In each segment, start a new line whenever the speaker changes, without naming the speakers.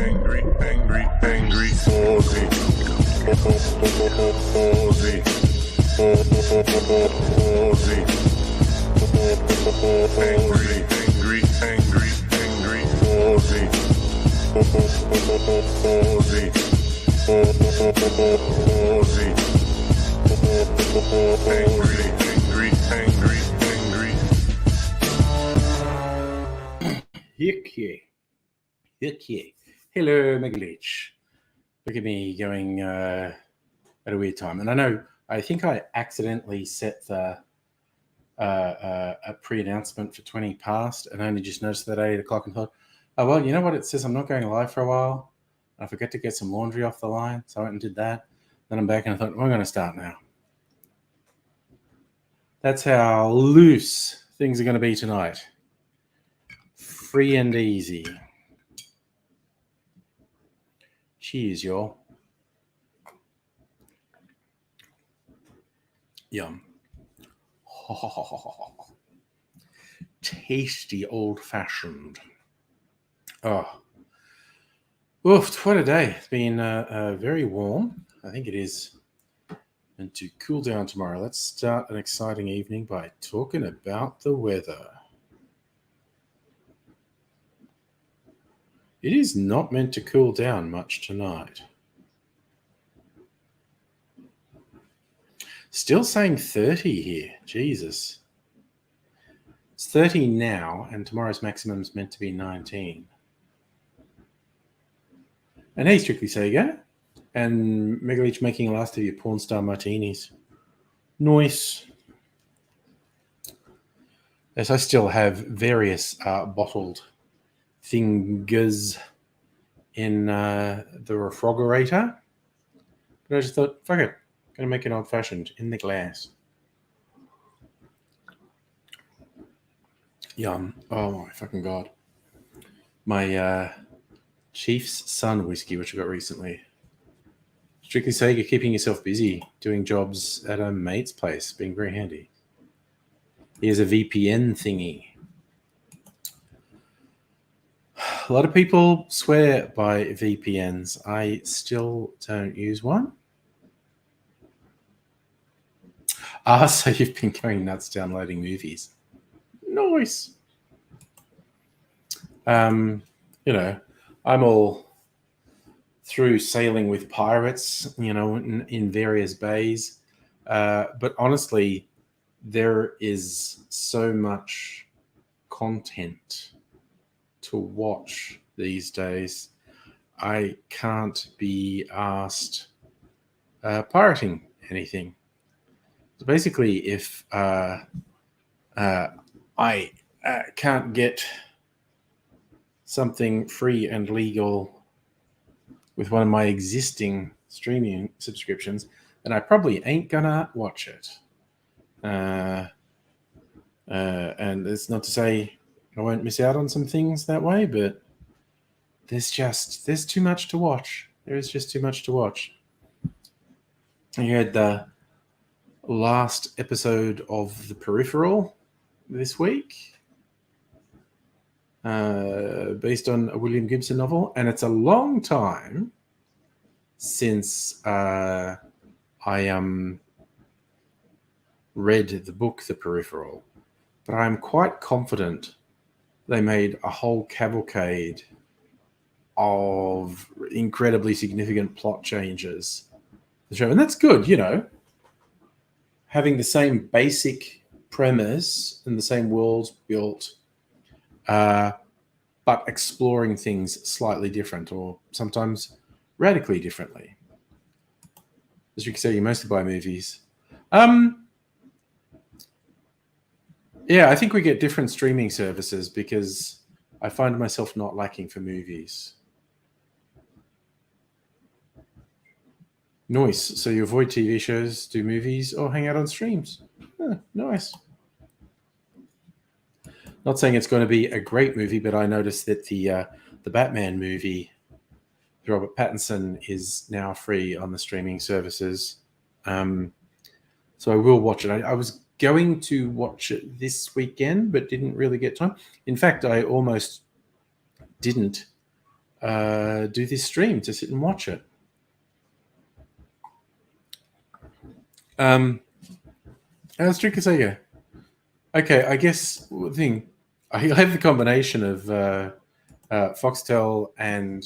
Heck yeah. Hello, Megalich. Look at me going at a weird time. And I think I accidentally set the a pre-announcement for 20 past and only just noticed that at 8 o'clock and thought, oh, well, you know what? It says I'm not going live for a while. I forgot to get some laundry off the line, so I went and did that. Then I'm back and I thought, we're going to start now. That's how loose things are going to be tonight. Free and easy. Cheers, y'all. Yum. Tasty old-fashioned. Oh. Oof, what a day. It's been very warm. I think it is meant to cool down tomorrow. Let's start an exciting evening by talking about the weather. It is not meant to cool down much tonight. Still saying 30 here. Jesus. It's 30 now, and tomorrow's maximum is meant to be 19. And hey, Strictly Sega. And Megalich making a last of your porn star martinis. Nice. Yes, I still have various bottled things in the refrigerator. But I just thought, fuck it. I'm going to make it old-fashioned in the glass. Yum. Oh, my fucking God. My Chief's Son whiskey, which I got recently. Strictly Sega, keeping yourself busy, doing jobs at a mate's place, being very handy. Here's a VPN thingy. A lot of people swear by VPNs. I still don't use one. So you've been going nuts downloading movies. Nice. I'm all through sailing with pirates, in various bays. But honestly, there is so much content to watch these days. I can't be asked pirating anything. So basically, if I can't get something free and legal with one of my existing streaming subscriptions, then I probably ain't gonna watch it. And it's not to say I won't miss out on some things that way, but there's too much to watch. There is just too much to watch. You had the last episode of The Peripheral this week, based on a William Gibson novel, and it's a long time since I read the book The Peripheral, but I'm quite confident they made a whole cavalcade of incredibly significant plot changes to the show, and that's good, having the same basic premise and the same worlds built, but exploring things slightly different or sometimes radically differently. As you can say, you mostly buy movies. Yeah, I think we get different streaming services because I find myself not lacking for movies. Nice. So you avoid TV shows, do movies, or hang out on streams. Nice. Not saying it's going to be a great movie, but I noticed that the Batman movie, Robert Pattinson, is now free on the streaming services. So I will watch it. I was going to watch it this weekend, but didn't really get time. In fact, I almost didn't do this stream to sit and watch it. How's Sega? Okay, I guess the thing I have the combination of Foxtel and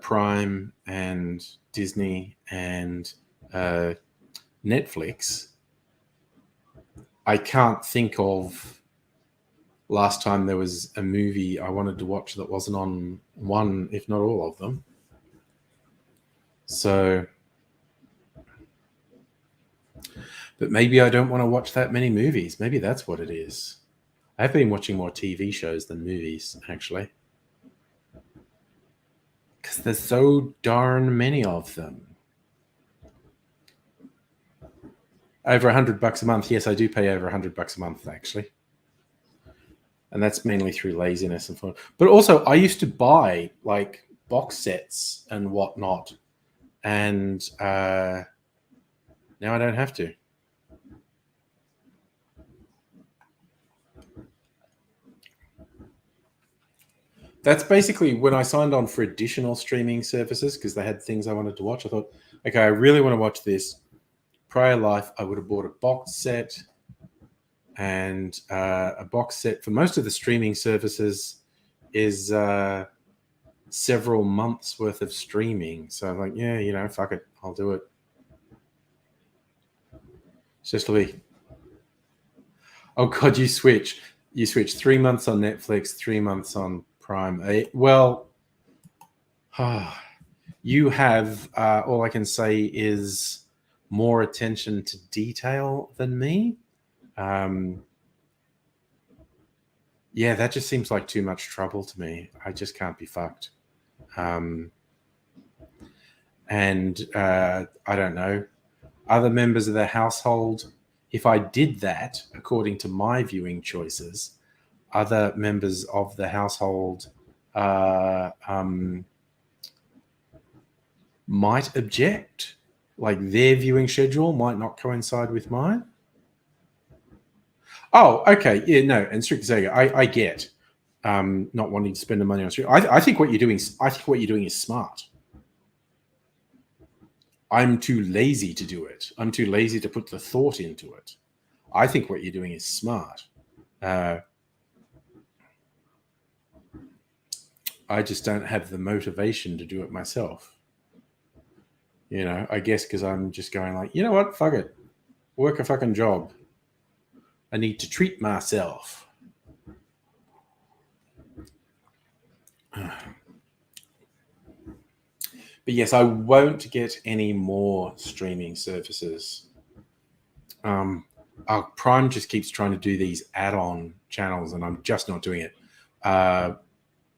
Prime and Disney and Netflix. I can't think of last time there was a movie I wanted to watch that wasn't on one, if not all of them. So, but maybe I don't want to watch that many movies. Maybe that's what it is. I've been watching more TV shows than movies, actually. Because there's so darn many of them. Over $100 a month. Yes, I do pay over $100 a month, actually. And that's mainly through laziness and fun. But also, I used to buy like box sets and whatnot. And now I don't have to. That's basically when I signed on for additional streaming services because they had things I wanted to watch. I thought, okay, I really want to watch this. Prior life, I would have bought a box set, and a box set for most of the streaming services is several months worth of streaming. So I'm like, yeah, fuck it, I'll do it. It's just Lee. Oh God, you switch 3 months on Netflix, 3 months on Prime. Well, you have all I can say is more attention to detail than me. Yeah, that just seems like too much trouble to me. I just can't be fucked. And I don't know, other members of the household, if I did that according to my viewing choices, other members of the household might object. Like their viewing schedule might not coincide with mine. Oh, okay. Yeah, no. And Strict Sega, I get not wanting to spend the money on stream. I think what you're doing is smart. I'm too lazy to do it. I'm too lazy to put the thought into it. I think what you're doing is smart. I just don't have the motivation to do it myself. I guess because I'm just going like, you know what? Fuck it. Work a fucking job. I need to treat myself. But yes, I won't get any more streaming services. Prime just keeps trying to do these add-on channels, and I'm just not doing it.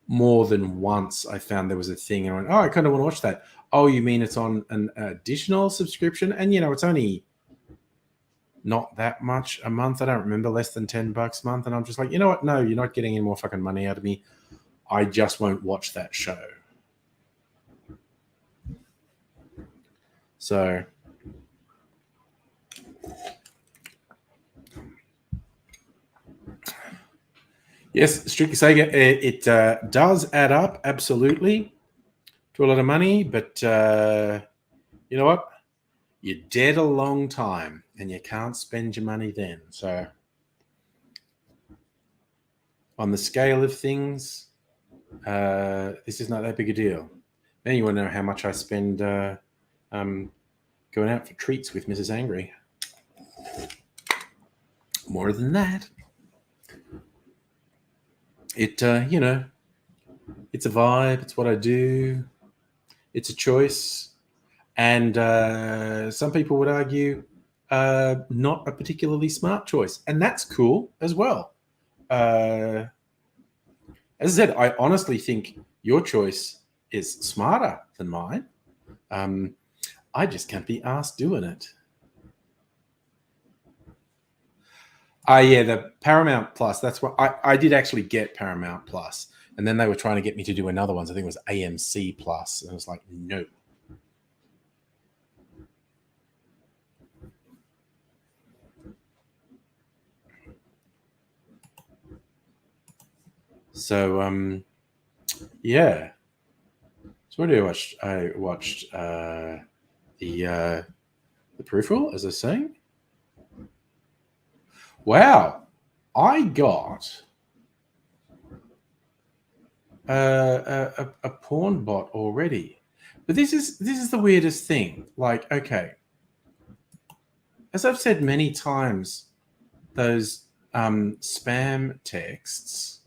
More than once, I found there was a thing, and I went, "Oh, I kind of want to watch that." Oh, you mean it's on an additional subscription? And it's only not that much a month. I don't remember, less than $10 a month. And I'm just like, you know what? No, you're not getting any more fucking money out of me. I just won't watch that show. So, yes, strictly Sega, it does add up, absolutely, to a lot of money. But you know what? You're dead a long time, and you can't spend your money then. So, on the scale of things, this is not that big a deal. Then you want to know how much I spend going out for treats with Mrs. Angry. More than that. It, it's a vibe. It's what I do. It's a choice. And some people would argue not a particularly smart choice. And that's cool as well. As I said, I honestly think your choice is smarter than mine. I just can't be asked doing it. Yeah, the Paramount Plus. That's what I did actually get Paramount Plus. And then they were trying to get me to do another one. So I think it was AMC Plus. And I was like, no. So yeah. So what did I watch? I watched the peripheral, as I was saying. Wow, I got a porn bot already, but this is the weirdest thing. Like, okay, as I've said many times, those spam texts,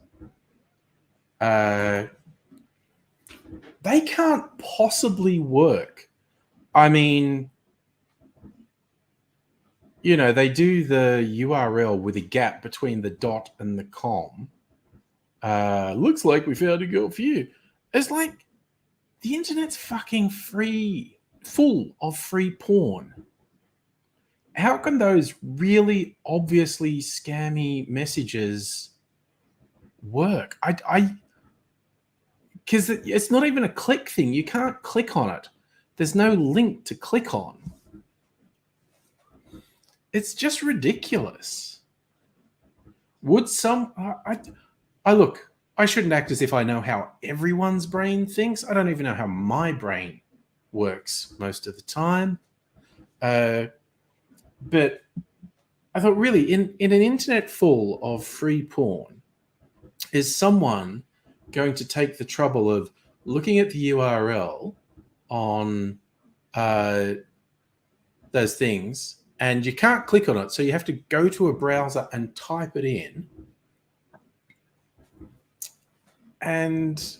uh, they can't possibly work. I mean, they do the URL with a gap between the dot and the com. Looks like we found a girl for you. It's like the internet's fucking free, full of free porn. How can those really obviously scammy messages work? Because it's not even a click thing. You can't click on it. There's no link to click on. It's just ridiculous. Would some I look, I shouldn't act as if I know how everyone's brain thinks. I don't even know how my brain works most of the time. But I thought, really, in an internet full of free porn, is someone going to take the trouble of looking at the URL on those things, and you can't click on it, so you have to go to a browser and type it in. And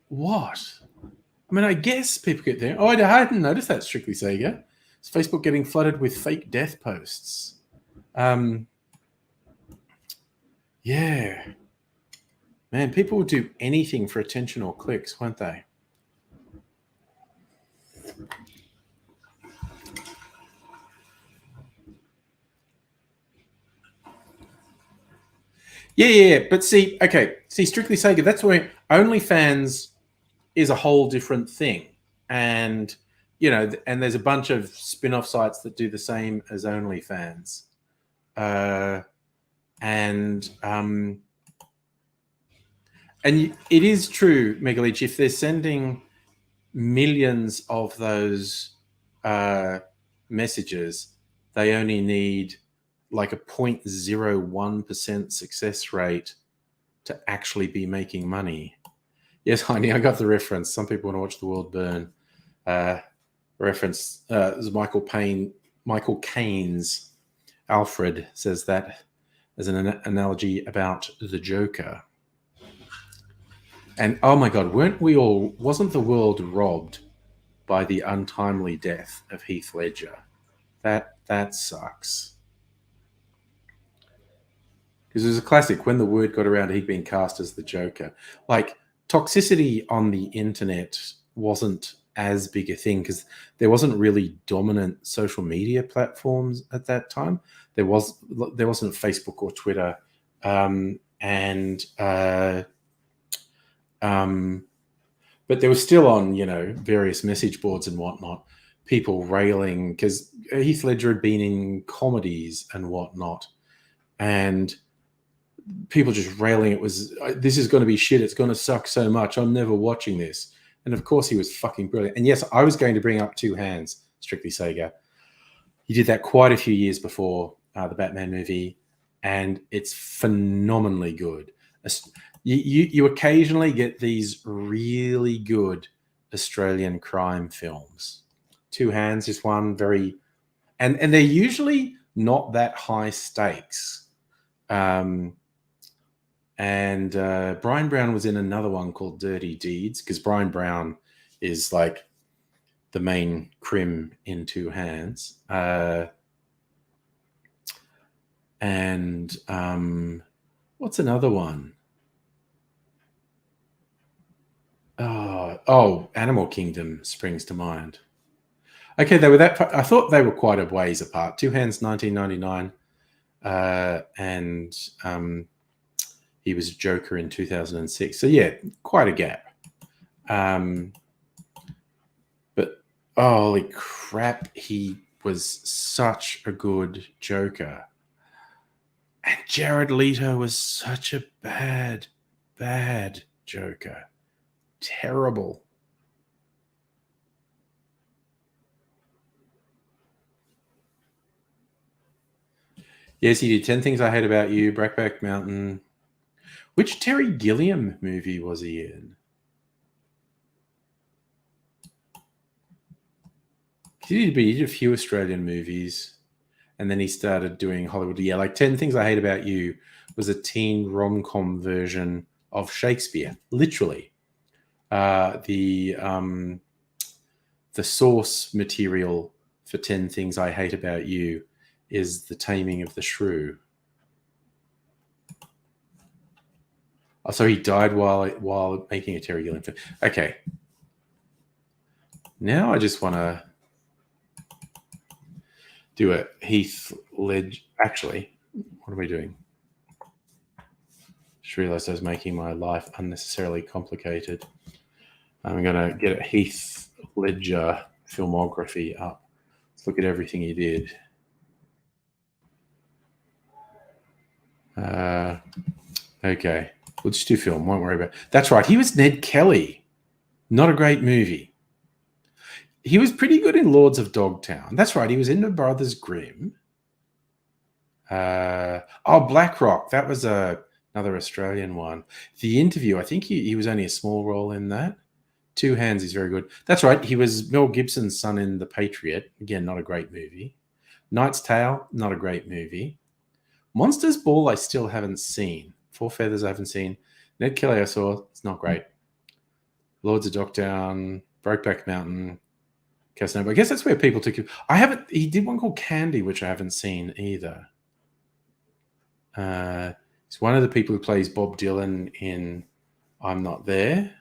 what? I mean, I guess people get there. Oh, I hadn't noticed that, Strictly Sega. Is Facebook getting flooded with fake death posts? Yeah. Man, people would do anything for attention or clicks, won't they? Yeah. But see, Strictly Sega, that's where OnlyFans is a whole different thing. And, and there's a bunch of spin-off sites that do the same as OnlyFans. And it is true, Megaleech, if they're sending millions of those messages, they only need like a 0.01% success rate to actually be making money. Yes, Heine, I got the reference. Some people want to watch the world burn. Reference is Michael Caine's Alfred says that as an analogy about the Joker. And oh my God, wasn't the world robbed by the untimely death of Heath Ledger? That sucks. Because it was a classic when the word got around he'd been cast as the Joker. Like, toxicity on the internet wasn't as big a thing because there wasn't really dominant social media platforms at that time. There wasn't Facebook or Twitter, but there was still on various message boards and whatnot, people railing because Heath Ledger had been in comedies and whatnot, and people just railing. It was, this is going to be shit. It's going to suck so much. I'm never watching this. And of course, he was fucking brilliant. And yes, I was going to bring up Two Hands, Strictly Sega. He did that quite a few years before the Batman movie, and it's phenomenally good. You occasionally get these really good Australian crime films. Two Hands is one, and they're usually not that high stakes. And Brian Brown was in another one called Dirty Deeds, because Brian Brown is like the main crim in Two Hands. What's another one? Animal Kingdom springs to mind. Okay, they were I thought they were quite a ways apart. Two Hands, 1999, and he was Joker in 2006. So yeah, quite a gap. But holy crap, he was such a good Joker. And Jared Leto was such a bad bad Joker. Terrible. Yes, he did 10 Things I Hate About You, Brokeback Mountain. Which Terry Gilliam movie was he in? He did a few Australian movies, and then he started doing Hollywood. Yeah, like 10 Things I Hate About You was a teen rom-com version of Shakespeare, literally. The source material for 10 Things I Hate About You is The Taming of the Shrew. Oh, so he died while making a Terry Gilliam film. Okay. Now I just want to do a Heath Ledger. Actually, what are we doing? Just realized I was making my life unnecessarily complicated. I'm going to get a Heath Ledger filmography up. Let's look at everything he did. Okay. We'll just do film. Won't worry about it. That's right. He was Ned Kelly. Not a great movie. He was pretty good in Lords of Dogtown. That's right. He was in The Brothers Grimm. Black Rock. That was another Australian one. The Interview. I think he was only a small role in that. Two Hands is very good. That's right. He was Mel Gibson's son in The Patriot. Again, not a great movie. Knight's Tale. Not a great movie. Monsters Ball I still haven't seen. Four Feathers I haven't seen. Ned Kelly I saw. It's not great. Lords of Dogtown. Brokeback Mountain. Casanova. I guess that's where people took it. He did one called Candy, which I haven't seen either. He's one of the people who plays Bob Dylan in I'm Not There.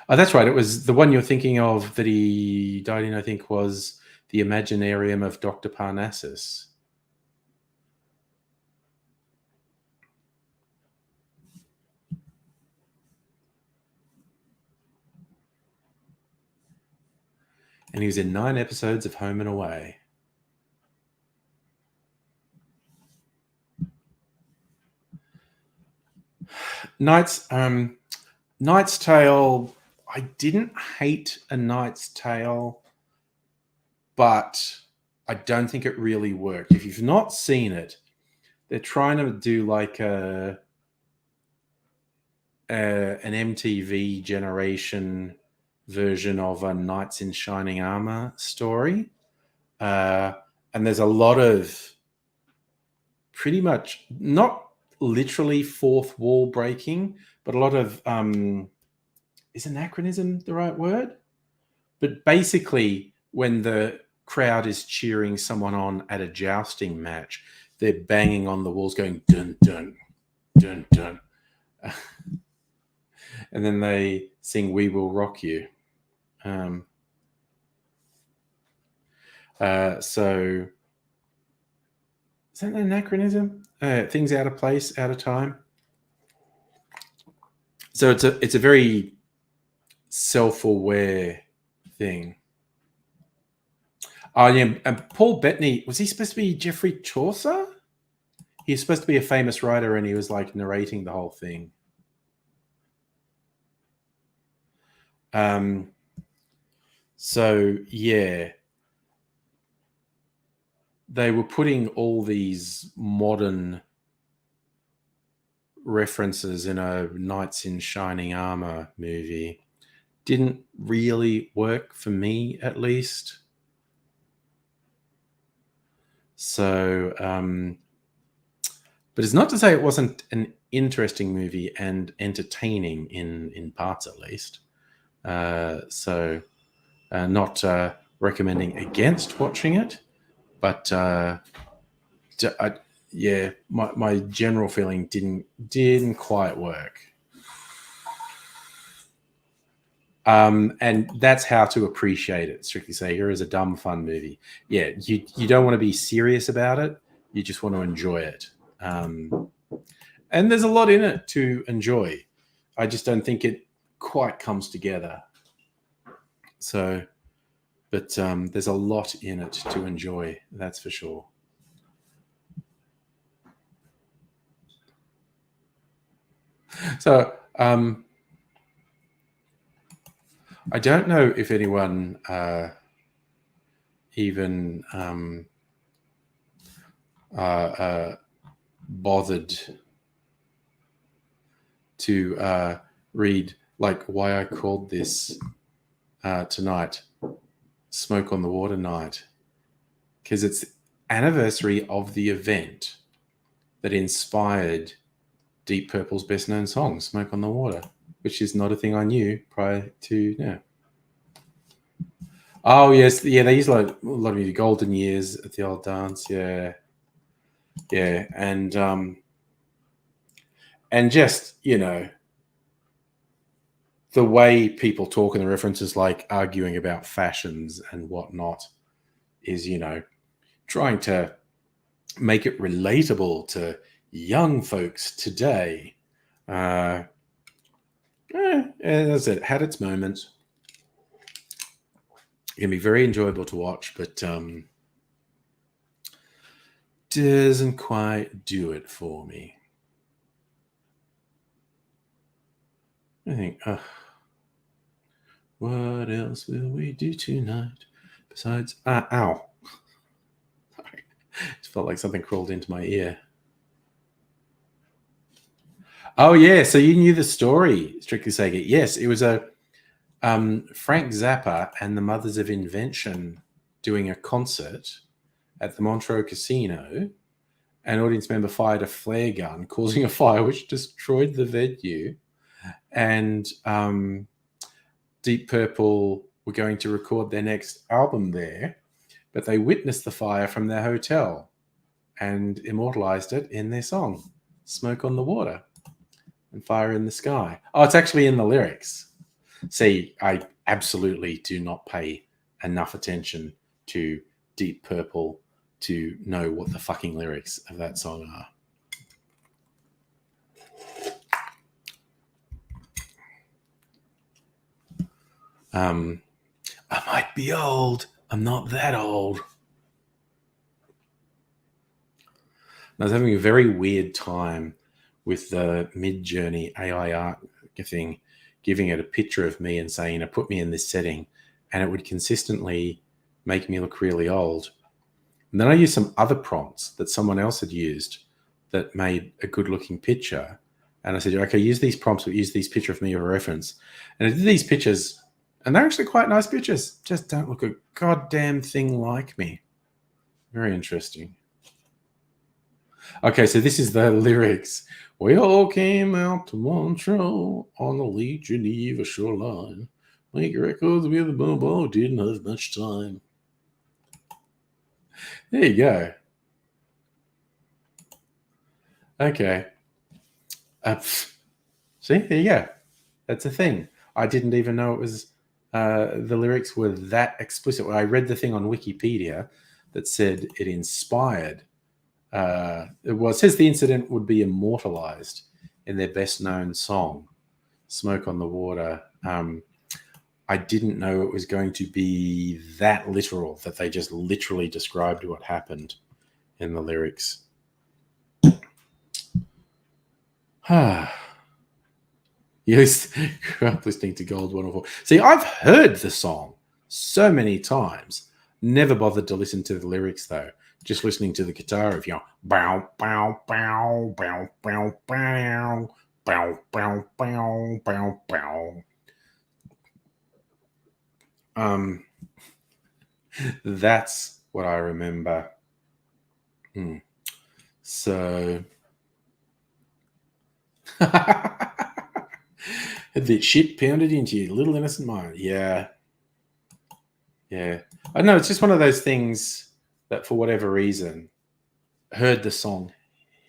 Oh, that's right. It was the one you're thinking of that he died in, I think, was The Imaginarium of Dr. Parnassus. And he was in 9 episodes of Home and Away. Knight's Tale. I didn't hate A Knight's Tale, but I don't think it really worked. If you've not seen it, they're trying to do like an MTV generation version of a Knights in Shining Armor story. And there's a lot of pretty much not literally fourth wall breaking, but a lot of is anachronism the right word? But basically, when the crowd is cheering someone on at a jousting match, they're banging on the walls going dun dun dun dun. And then they sing We Will Rock You. So is that an anachronism? Things out of place, out of time. So it's a very self-aware thing. Oh yeah, and Paul Bettany, was he supposed to be Geoffrey Chaucer? He's supposed to be a famous writer, and he was like narrating the whole thing. So yeah, they were putting all these modern references in a Knights in Shining Armor movie. Didn't really work for me, at least. So, but it's not to say it wasn't an interesting movie and entertaining in parts, at least. So, not recommending against watching it, but yeah, my general feeling didn't quite work. And that's how to appreciate it. Strictly say, here is a dumb, fun movie. Yeah, you don't want to be serious about it. You just want to enjoy it. And there's a lot in it to enjoy. I just don't think it quite comes together. So, but there's a lot in it to enjoy. That's for sure. So I don't know if anyone even bothered to read like why I called this tonight Smoke on the Water Night, because it's the anniversary of the event that inspired Deep Purple's best known song, Smoke on the Water, which is not a thing I knew prior to now. Oh, yes. Yeah, they use a lot of music, Golden Years at the old dance. Yeah. Yeah. And just, you know, the way people talk and the references like arguing about fashions and whatnot is, you know, trying to make it relatable to young folks today. As it had its moments. It can be very enjoyable to watch, but doesn't quite do it for me. I think, what else will we do tonight besides? Ow! Sorry, it felt like something crawled into my ear. Oh yeah, so you knew the story, Strictly Sega. Yes, it was a Frank Zappa and the Mothers of Invention doing a concert at the Montreux Casino. An audience member fired a flare gun, causing a fire which destroyed the venue. And Deep Purple were going to record their next album there, but they witnessed the fire from their hotel and immortalized it in their song, Smoke on the Water and Fire in the Sky. Oh, it's actually in the lyrics. See, I absolutely do not pay enough attention to Deep Purple to know what the fucking lyrics of that song are. I might be old. I'm not that old. I was having a very weird time with the Mid-Journey AI art thing, giving it a picture of me and saying, put me in this setting, and it would consistently make me look really old. And then I used some other prompts that someone else had used that made a good looking picture. And I said, okay, use these prompts, but use these picture of me as a reference. And I did these pictures, and they're actually quite nice pictures. Just don't look a goddamn thing like me. Very interesting. Okay, so this is the lyrics. We all came out to Montreux on the Lake Geneva shoreline. Make records with the Bobo, didn't have much time. There you go. Okay. See, there you go. That's a thing. I didn't even know it was the lyrics were that explicit. I read the thing on Wikipedia that said it inspired. It says the incident would be immortalized in their best known song, Smoke on the Water. I didn't know it was going to be that literal, that they just literally described what happened in the lyrics. You grew up listening to Gold 104. See, I've heard the song so many times, never bothered to listen to the lyrics though. Just listening to the guitar of, you know, bow, bow, bow, bow, bow, bow, bow, bow, bow, bow, bow. That's what I remember. So the shit pounded into your little innocent mind. Yeah. I know, it's just one of those things that for whatever reason heard the song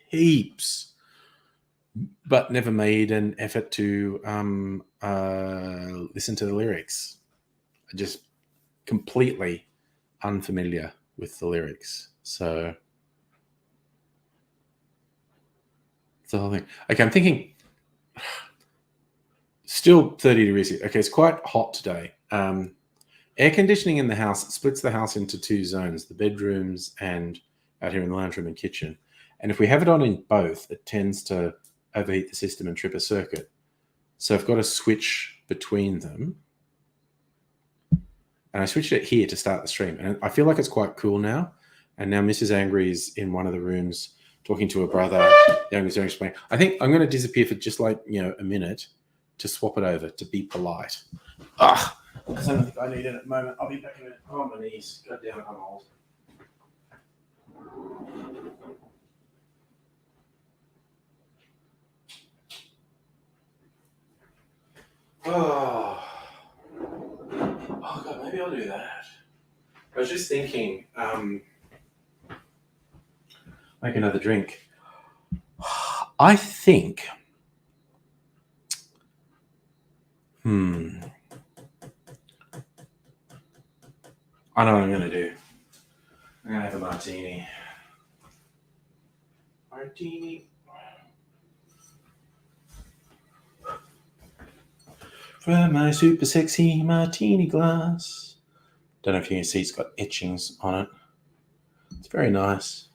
heaps, but never made an effort to listen to the lyrics. I just completely unfamiliar with the lyrics. So it's the whole thing. Okay, I'm thinking still 30 degrees here. Okay, it's quite hot today. Air conditioning in the house splits the house into two zones, the bedrooms and out here in the lounge room and kitchen. And if we have it on in both, it tends to overheat the system and trip a circuit. So I've got to switch between them. And I switched it here to start the stream. And I feel like it's quite cool now. And now Mrs. Angry is in one of the rooms talking to her brother. Youngest explaining. I think I'm going to disappear for just like, a minute to swap it over, to be polite. Because I don't think I need it at the moment. I'll be back in a minute. Oh, on my knees. God damn it, I'm old. Oh God, maybe I'll do that. I was just thinking, make another drink. I think, I know what I'm going to do. I'm going to have a martini. From my super sexy martini glass. Don't know if you can see, it's got etchings on it. It's very nice.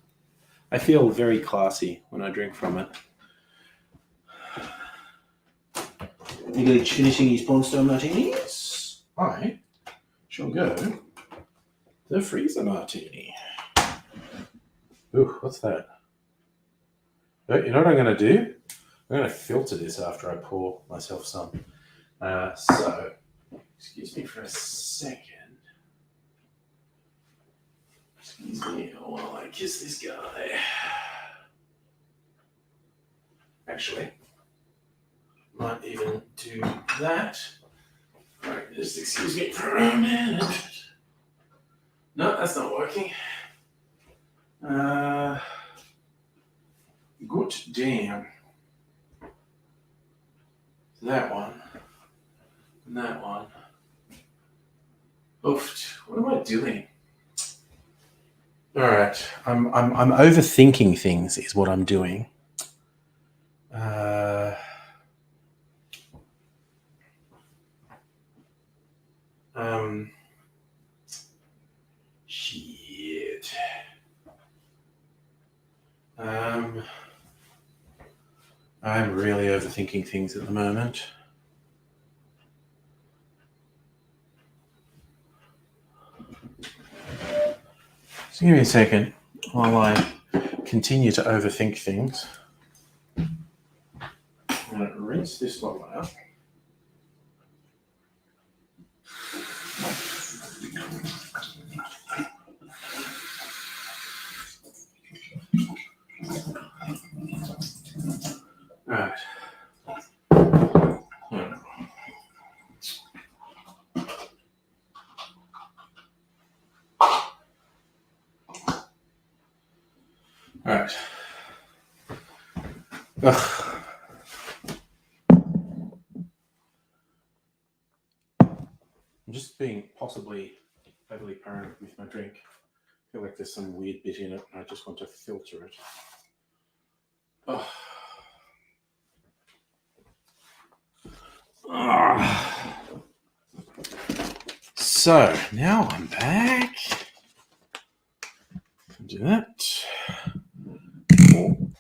I feel very classy when I drink from it. English finishing his Pawn Stone martinis. I shall go the freezer martini. Ooh, what's that? Oh, you know what I'm going to do? I'm going to filter this after I pour myself some. So, excuse me for a second. Excuse me while I kiss this guy. Actually, might even do that. All right, just excuse me for a minute. No, that's not working. Good damn. That one. And that one. Oof, what am I doing? All right, I'm overthinking things is what I'm doing. Shit. I'm really overthinking things at the moment. So give me a second while I continue to overthink things. I'm going to rinse this one out. Right. All right. Ugh. I'm just being possibly overly paranoid with my drink. I feel like there's some weird bit in it, and I just want to filter it. Ugh. So now I'm back. Do that.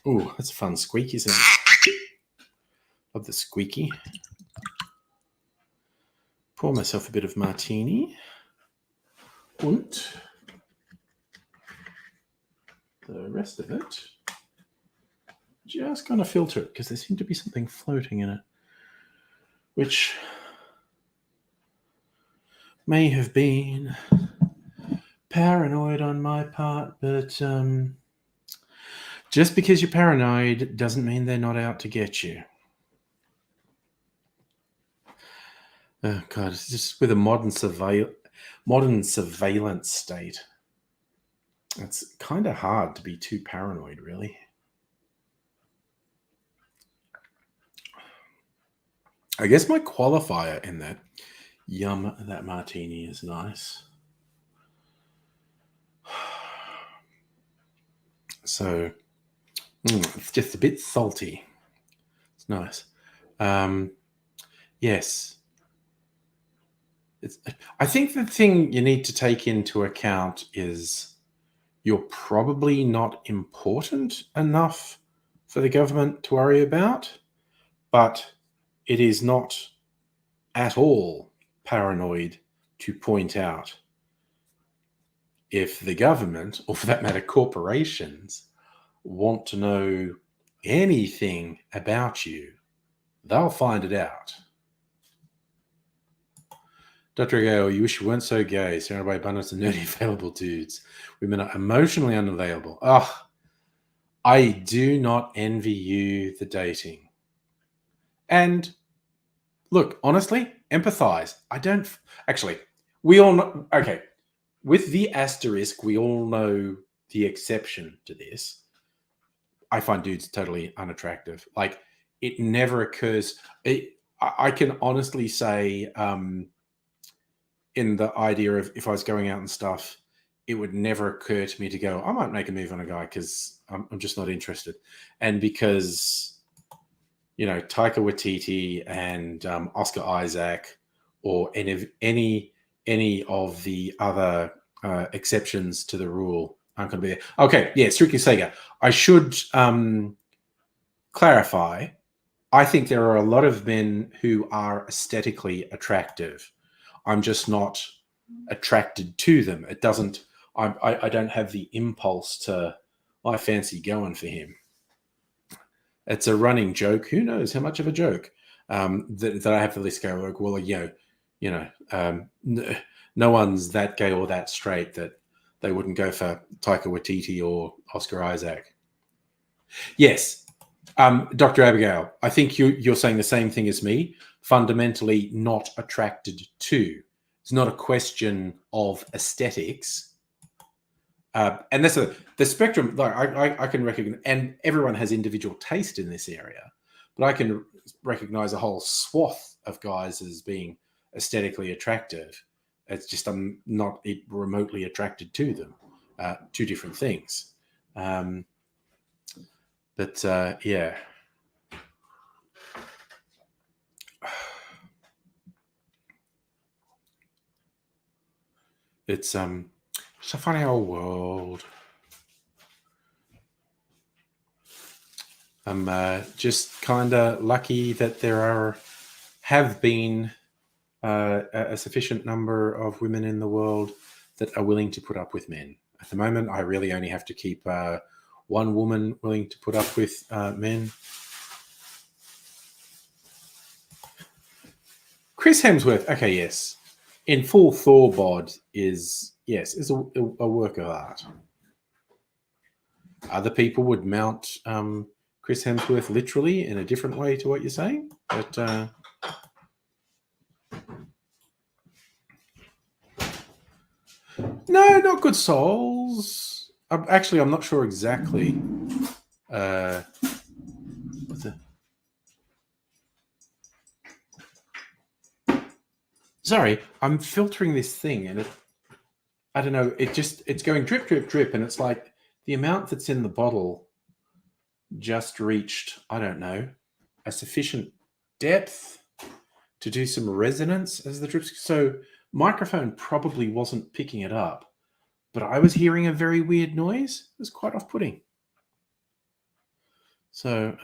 Oh, that's a fun squeak, isn't it? Love the squeaky. Pour myself a bit of martini. And the rest of it, just going to filter it because there seemed to be something floating in it, which may have been paranoid on my part, but just because you're paranoid doesn't mean they're not out to get you. Oh God, it's just with a modern surveillance state, it's kind of hard to be too paranoid, really. I guess my qualifier in that, yum, that martini is nice. So, it's just a bit salty. It's nice. Yes. I think the thing you need to take into account is you're probably not important enough for the government to worry about, but it is not at all paranoid to point out if the government, or for that matter, corporations, want to know anything about you, they'll find it out. Dr. Gale, you wish you weren't so gay, surrounded by abundance of nerdy available dudes. Women are emotionally unavailable. Oh, I do not envy you the dating. And look, honestly, empathize. I don't actually. We all know. Okay, with the asterisk, we all know the exception to this. I find dudes totally unattractive. Like, it never occurs. I can honestly say, in the idea of if I was going out and stuff, it would never occur to me to go, I might make a move on a guy because I'm just not interested. And because, you know, Taika Waititi and Oscar Isaac, or any of the other exceptions to the rule aren't going to be there. Okay, yeah, strictly Sega. I should clarify. I think there are a lot of men who are aesthetically attractive. I'm just not attracted to them. It doesn't. I don't have the impulse to. I fancy going for him. It's a running joke. Who knows how much of a joke that I have for this guy? Like, well, no one's that gay or that straight that they wouldn't go for Taika Waititi or Oscar Isaac. Yes, Dr. Abigail, I think you're saying the same thing as me. Fundamentally not attracted to. It's not a question of aesthetics. And that's the spectrum. Like I can recognize, and everyone has individual taste in this area, but I can recognize a whole swath of guys as being aesthetically attractive. It's just I'm not remotely attracted to them. Two different things. But yeah. It's a funny old world. I'm just kind of lucky that there have been a sufficient number of women in the world that are willing to put up with men. At the moment, I really only have to keep one woman willing to put up with men. Chris Hemsworth, okay, yes. In full Thor bod is a work of art. Other people would mount Chris Hemsworth literally in a different way to what you're saying, but no, not good souls. Actually, I'm not sure exactly. Sorry, I'm filtering this thing, and I don't know. It's going drip, drip, drip, and it's like the amount that's in the bottle just reached, I don't know, a sufficient depth to do some resonance as the drips. So microphone probably wasn't picking it up, but I was hearing a very weird noise. It was quite off-putting. So,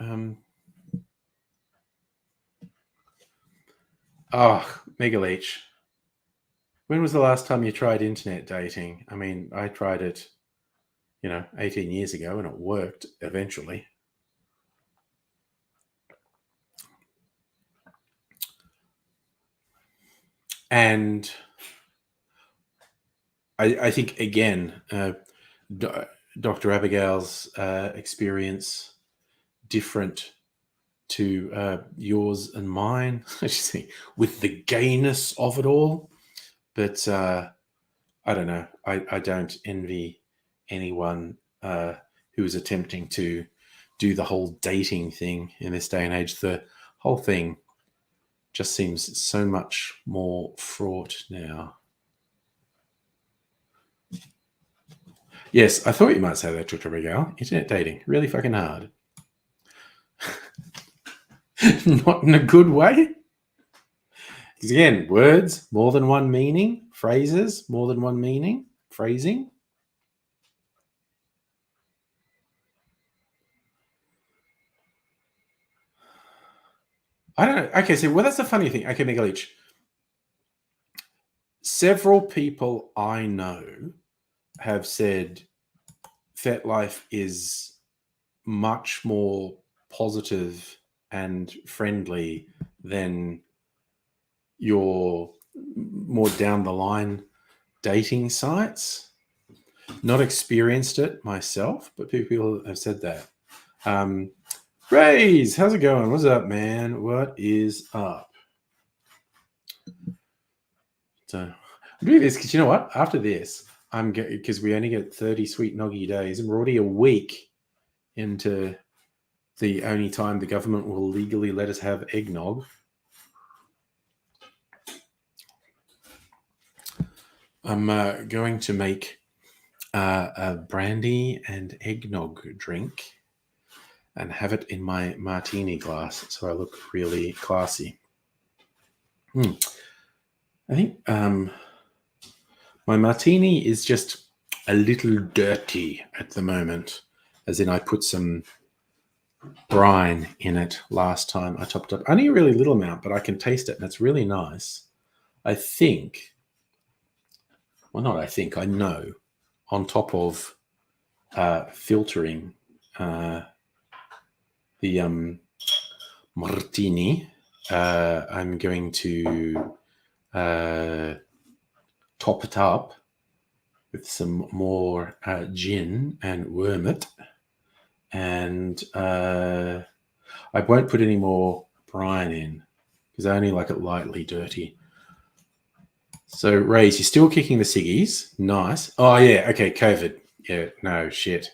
Mega Leech. When was the last time you tried internet dating? I mean, I tried it, 18 years ago, and it worked eventually. And I think, again, Dr. Abigail's experience different to yours and mine, I should say, with the gayness of it all. But I don't know. I don't envy anyone who is attempting to do the whole dating thing in this day and age. The whole thing just seems so much more fraught now. Yes, I thought you might say that, Dr. Abigail. Internet dating, really fucking hard. Not in a good way. Because again, words, more than one meaning. Phrases, more than one meaning. Phrasing. I don't know. Okay, so that's the funny thing. Okay, Mega Leech. Several people I know have said FetLife is much more positive and friendly than your more down the line dating sites. Not experienced it myself, but people have said that. Rays, how's it going? What's up, man? What is up? So I'm doing this because you know what? After this, I'm because we only get 30 sweet noggy days, and we're already a week into the only time the government will legally let us have eggnog. I'm going to make a brandy and eggnog drink and have it in my martini glass so I look really classy. I think my martini is just a little dirty at the moment, as in I put some brine in it last time I topped up. Only a really little amount, but I can taste it and it's really nice. I think, well, not I think, I know, on top of filtering the martini, I'm going to top it up with some more gin and wormut, and I won't put any more brine in because I only like it lightly dirty. So, Rays, you're still kicking the ciggies. Nice. Oh, yeah. Okay, COVID. Yeah, no, shit.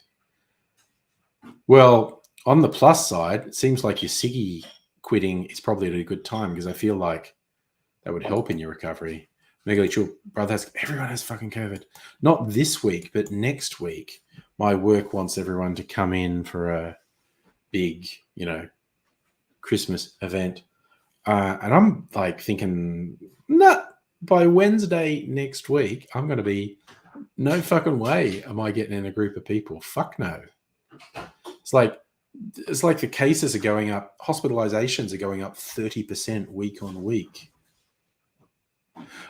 Well, on the plus side, it seems like your ciggy quitting is probably at a good time because I feel like that would help in your recovery. Megaleech, your brother everyone has fucking COVID. Not this week, but next week. My work wants everyone to come in for a big, Christmas event. And I'm like thinking, nah, by Wednesday next week, I'm going to be, no fucking way am I getting in a group of people. Fuck no. It's like the cases are going up, hospitalizations are going up 30% week on week.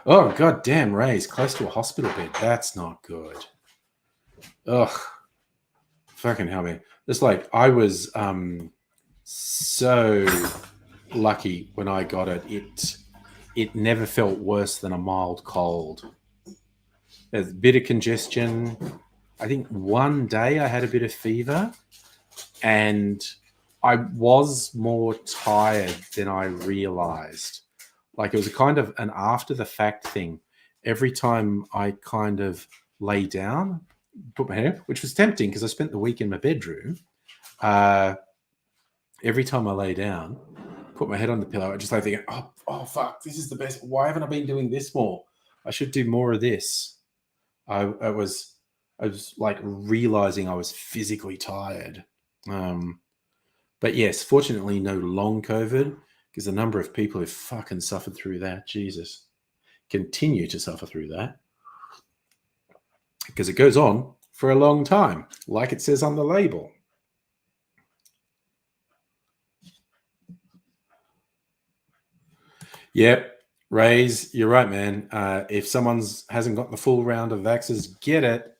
Oh, god damn, Ray's close to a hospital bed. That's not good. Ugh. Fucking hell, man. It's like I was so lucky when I got it. It never felt worse than a mild cold. There's a bit of congestion. I think one day I had a bit of fever and I was more tired than I realized. Like it was a kind of an after the fact thing. Every time I kind of lay down, put my head up, which was tempting because I spent the week in my bedroom. Every time I lay down, put my head on the pillow, I just like thinking, oh fuck, this is the best. Why haven't I been doing this more? I should do more of this. I was like realizing I was physically tired. But yes, fortunately, no long COVID because the number of people who fucking suffered through that, Jesus, continue to suffer through that because it goes on for a long time, like it says on the label. Yep. Rays, you're right, man. If someone hasn't got the full round of vaxxers, get it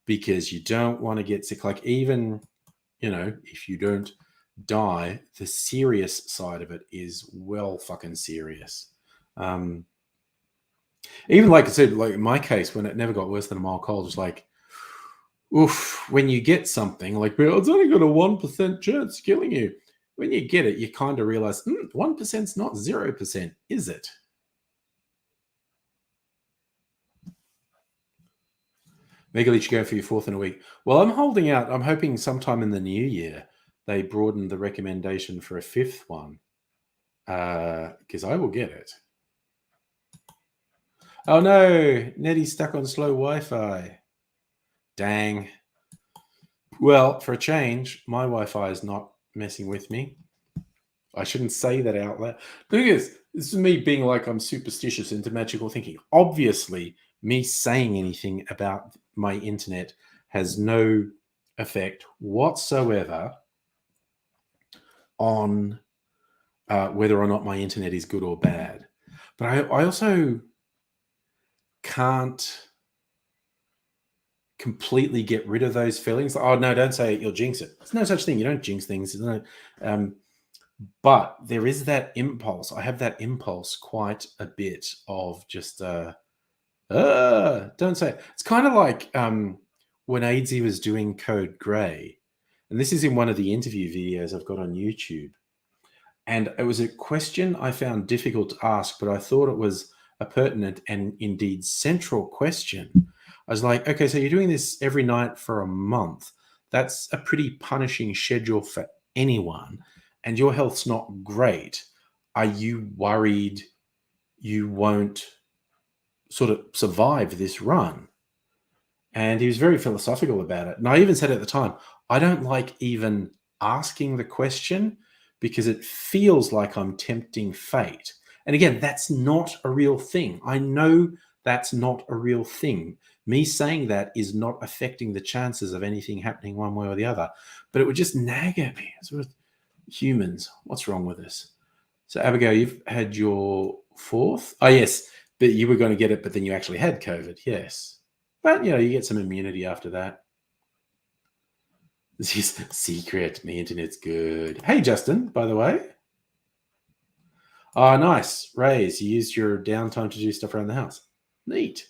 because you don't want to get sick. Like even, if you don't die, the serious side of it is well fucking serious. Even like I said, like in my case, when it never got worse than a mild cold, it's like, oof, when you get something like, it's only got a 1% chance of killing you. When you get it, you kind of realize 1% is not 0%, is it? Megaleech, go for your fourth in a week. Well, I'm holding out. I'm hoping sometime in the new year they broaden the recommendation for a fifth one because I will get it. Oh no, Nettie's stuck on slow Wi-Fi. Dang. Well, for a change, my Wi-Fi is not messing with me. I shouldn't say that out loud. The thing is, this is me being like I'm superstitious into magical thinking. Obviously, me saying anything about my internet has no effect whatsoever on whether or not my internet is good or bad. But I also can't completely get rid of those feelings. Oh no, don't say it, you'll jinx it. There's no such thing. You don't jinx things. But there is that impulse. I have that impulse quite a bit of just don't say it. It's kind of like when Aidsy was doing Code Grey, and this is in one of the interview videos I've got on YouTube. And it was a question I found difficult to ask, but I thought it was a pertinent and indeed central question. I was like, okay, so you're doing this every night for a month. That's a pretty punishing schedule for anyone, and your health's not great. Are you worried you won't sort of survive this run? And he was very philosophical about it. And I even said at the time, I don't like even asking the question because it feels like I'm tempting fate. And again, that's not a real thing. I know that's not a real thing. Me saying that is not affecting the chances of anything happening one way or the other. But it would just nag at me. Sort of, humans, what's wrong with us? So Abigail, you've had your fourth? Oh, yes, but you were going to get it, but then you actually had COVID. Yes. But, you get some immunity after that. This is secret. My internet's good. Hey, Justin, by the way. Oh, nice. Raise, you used your downtime to do stuff around the house. Neat.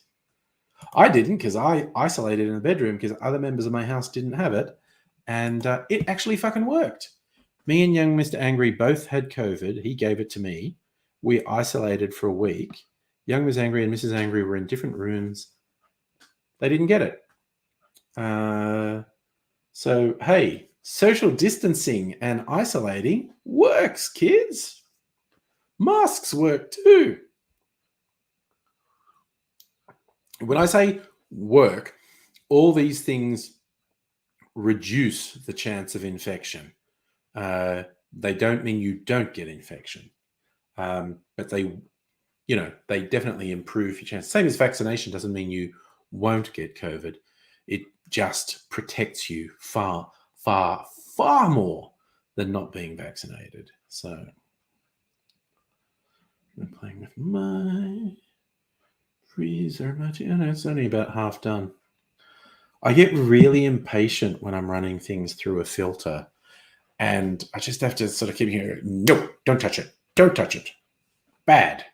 I didn't because I isolated in the bedroom because other members of my house didn't have it. And it actually fucking worked. Me and young Mr. Angry both had COVID. He gave it to me. We isolated for a week. Young Ms. Angry and Mrs. Angry were in different rooms. They didn't get it. So, hey, social distancing and isolating works, kids. Masks work too. When I say work, all these things reduce the chance of infection. They don't mean you don't get infection, but they definitely improve your chance. Same as vaccination doesn't mean you won't get COVID. It just protects you far, far, far more than not being vaccinated. So I'm playing with my freezer. It's only about half done. I get really impatient when I'm running things through a filter, and I just have to sort of keep hearing, no, don't touch it. Don't touch it. Bad.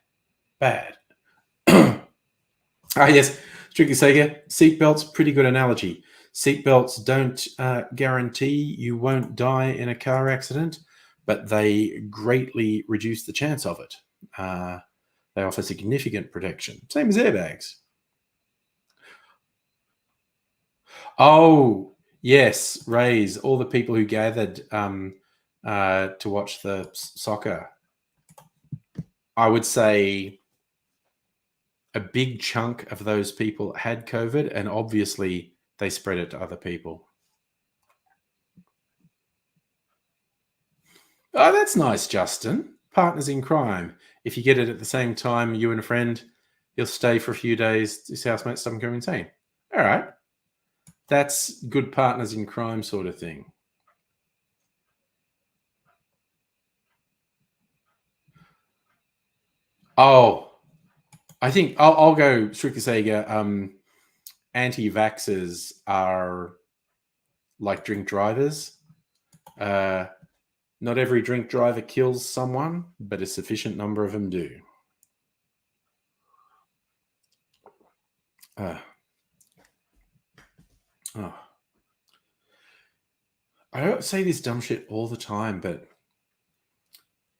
Yes, Strictly Sega, seatbelts, pretty good analogy. Seatbelts don't guarantee you won't die in a car accident, but they greatly reduce the chance of it. They offer significant protection. Same as airbags. Oh, yes, Raise, all the people who gathered to watch the soccer. I would say a big chunk of those people had COVID, and obviously they spread it to other people. Oh, that's nice, Justin. Partners in crime. If you get it at the same time, you and a friend, you'll stay for a few days. His housemates doesn't go insane. All right. That's good partners in crime sort of thing. Oh, I think I'll go Strictly Sega. Anti-vaxxers are like drink drivers. Not every drink driver kills someone, but a sufficient number of them do. I don't say this dumb shit all the time, but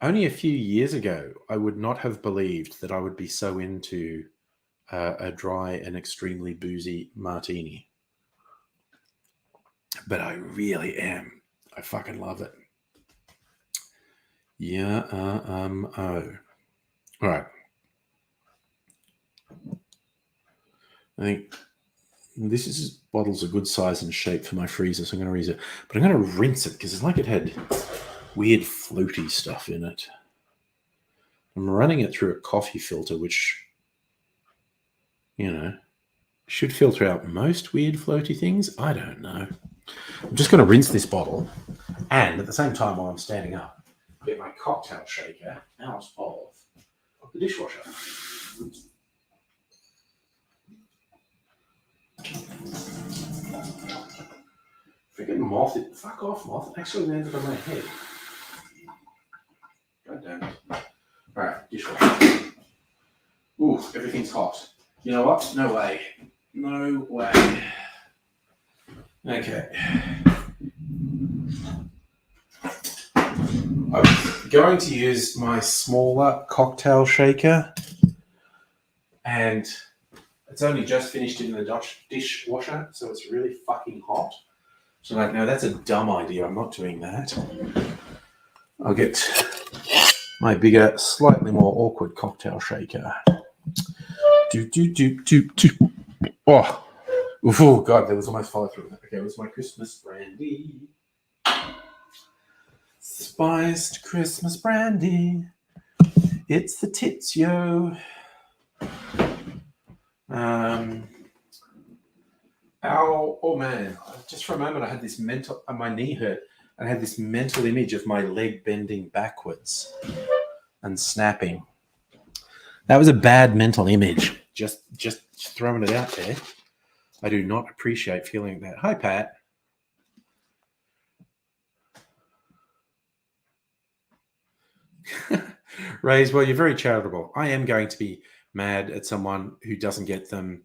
only a few years ago, I would not have believed that I would be so into a dry and extremely boozy martini. But I really am. I fucking love it. Yeah, All right. I think this bottle's a good size and shape for my freezer, so I'm going to use it. But I'm going to rinse it because it's like it had weird floaty stuff in it. I'm running it through a coffee filter, which, should filter out most weird floaty things. I don't know. I'm just going to rinse this bottle. And at the same time, while I'm standing up, get my cocktail shaker out of the dishwasher. Freaking moth! Fuck off, moth! It actually landed on my head. God damn it! All right, dishwasher. Ooh, everything's hot. You know what? No way. No way. Okay. I'm going to use my smaller cocktail shaker, and it's only just finished in the dishwasher, so it's really fucking hot. So like, no, that's a dumb idea. I'm not doing that. I'll get my bigger, slightly more awkward cocktail shaker. Oh. Oh, God, there was almost follow through. Okay, it was my Christmas brandy. Spiced Christmas brandy. It's the tits, yo. Oh man, just for a moment I had this mental, my knee hurt. I had this mental image of my leg bending backwards and snapping. That was a bad mental image. Just throwing it out there. I do not appreciate feeling that. Hi, Pat. Raise, well, you're very charitable. I am going to be mad at someone who doesn't get them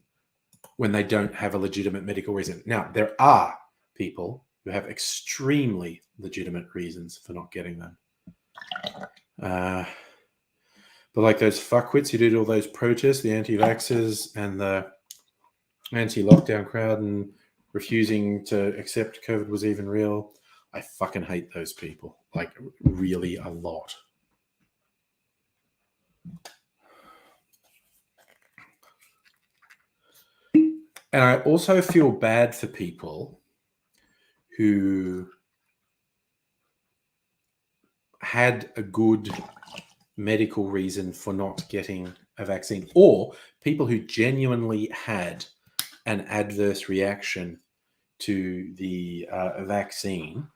when they don't have a legitimate medical reason. Now, there are people who have extremely legitimate reasons for not getting them. But like those fuckwits who did all those protests, the anti-vaxxers and the anti-lockdown crowd and refusing to accept COVID was even real, I fucking hate those people. Like, really a lot. And I also feel bad for people who had a good medical reason for not getting a vaccine, or people who genuinely had an adverse reaction to the vaccine.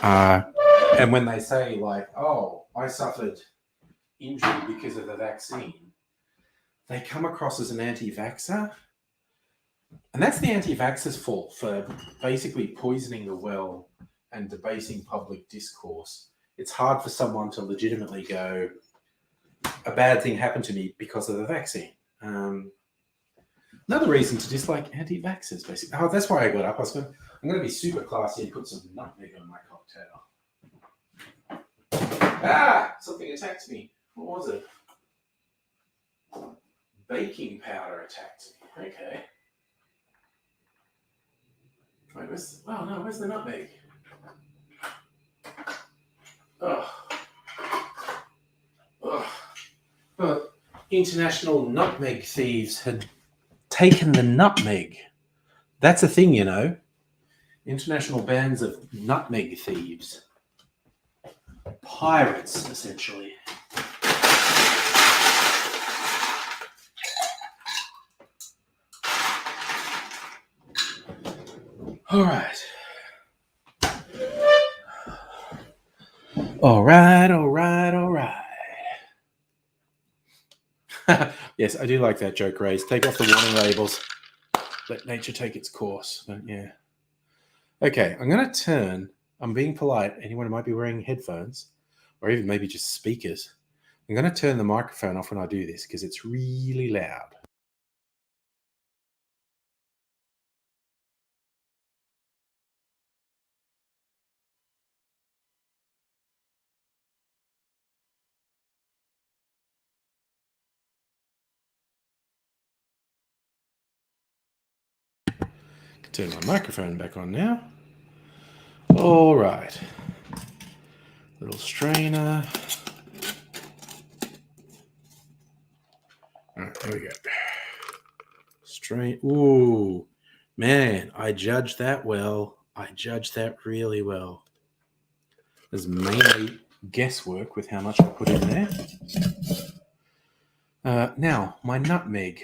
And when they say like, oh, I suffered injury because of the vaccine, they come across as an anti-vaxxer. And that's the anti-vaxxer's fault for basically poisoning the well and debasing public discourse. It's hard for someone to legitimately go, a bad thing happened to me because of the vaccine. Another reason to dislike anti-vaxxers, basically. Oh, that's why I got up. I'm going to be super classy and put some nutmeg on my cocktail. Ah! Something attacked me. What was it? Baking powder attacked me. Okay. Wait, where's the nutmeg? Oh. But international nutmeg thieves had taken the nutmeg. That's a thing, you know. International bands of nutmeg thieves. Pirates, essentially. All right. Yes, I do like that joke, Race. Take off the warning labels. Let nature take its course. But yeah. Okay, I'm being polite. Anyone who might be wearing headphones or even maybe just speakers, I'm going to turn the microphone off when I do this because it's really loud. Turn my microphone back on now. All right. Little strainer. All right, there we go. Strain. Ooh, man, I judged that well. I judged that really well. There's mainly guesswork with how much I put in there. Now, my nutmeg.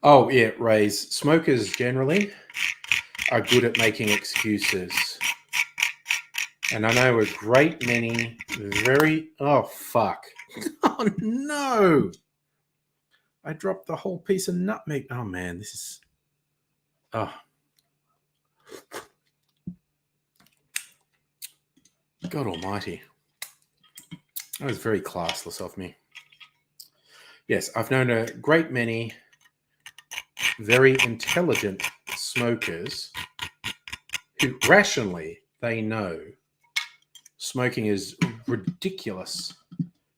Oh, yeah, Rays. Smokers generally are good at making excuses. And I know a great many very... Oh, fuck. Oh, no. I dropped the whole piece of nutmeg. Oh, man, this is... Oh. God almighty. That was very classless of me. Yes, I've known a great many very intelligent smokers who rationally they know smoking is ridiculous.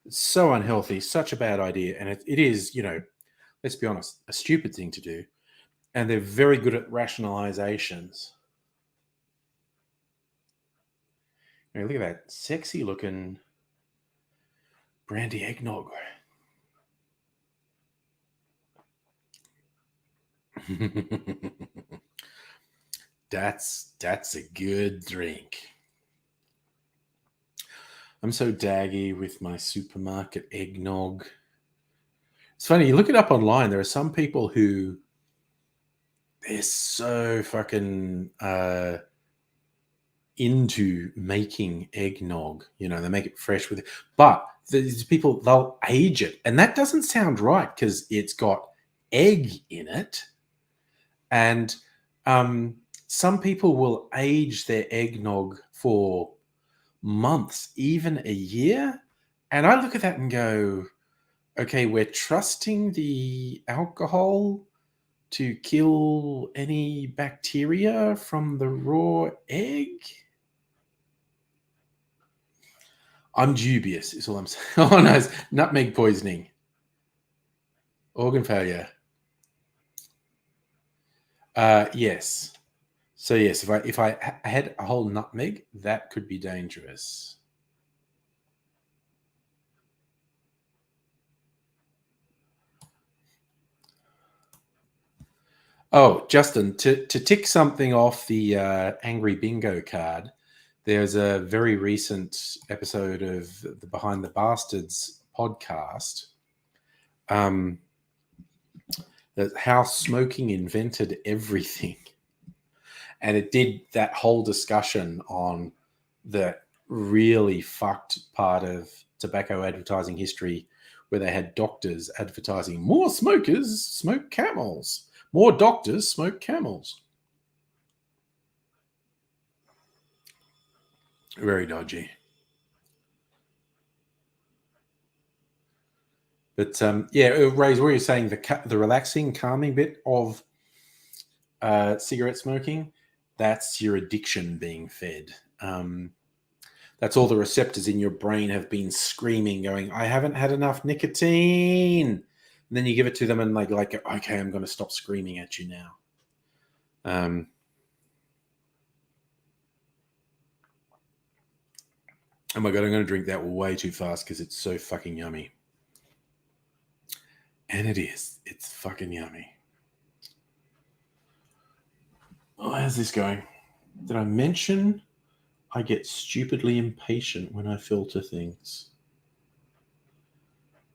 It's so unhealthy, such a bad idea. And it is, let's be honest, a stupid thing to do. And they're very good at rationalizations. Look at that sexy looking brandy eggnog. That's a good drink. I'm so daggy with my supermarket eggnog. It's funny, you look it up online, there are some people who they're so fucking into making eggnog. They make it fresh with it. But these people, they'll age it. And that doesn't sound right because it's got egg in it. And some people will age their eggnog for months, even a year. And I look at that and go, okay, we're trusting the alcohol to kill any bacteria from the raw egg. I'm dubious, is all I'm saying. Oh, no, it's nutmeg poisoning. Organ failure. Yes. So, yes, if I had a whole nutmeg, that could be dangerous. Oh, Justin, to tick something off the Angry Bingo card, there's a very recent episode of the Behind the Bastards podcast that how smoking invented everything. And it did that whole discussion on the really fucked part of tobacco advertising history where they had doctors advertising more smokers smoke Camels. More doctors smoke Camels. Very dodgy. But yeah, Ray, what you're saying, the relaxing, calming bit of cigarette smoking, that's your addiction being fed. That's all the receptors in your brain have been screaming, going, I haven't had enough nicotine. And then you give it to them and like, okay, I'm going to stop screaming at you now. Oh my God, I'm going to drink that way too fast because it's so fucking yummy. And it is. It's fucking yummy. Oh, how's this going? Did I mention I get stupidly impatient when I filter things?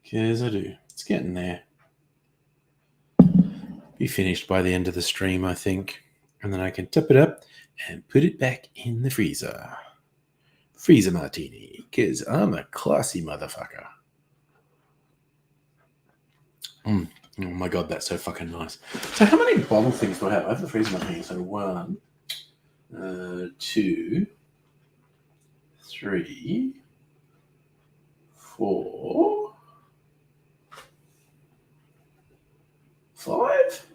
Because I do. It's getting there. Be finished by the end of the stream, I think. And then I can tip it up and put it back in the freezer. Freezer martini, because I'm a classy motherfucker. Oh my God, that's so fucking nice. So how many bottle things do I have? I have the freezer martini. So 1, 2, 3, 4, 5.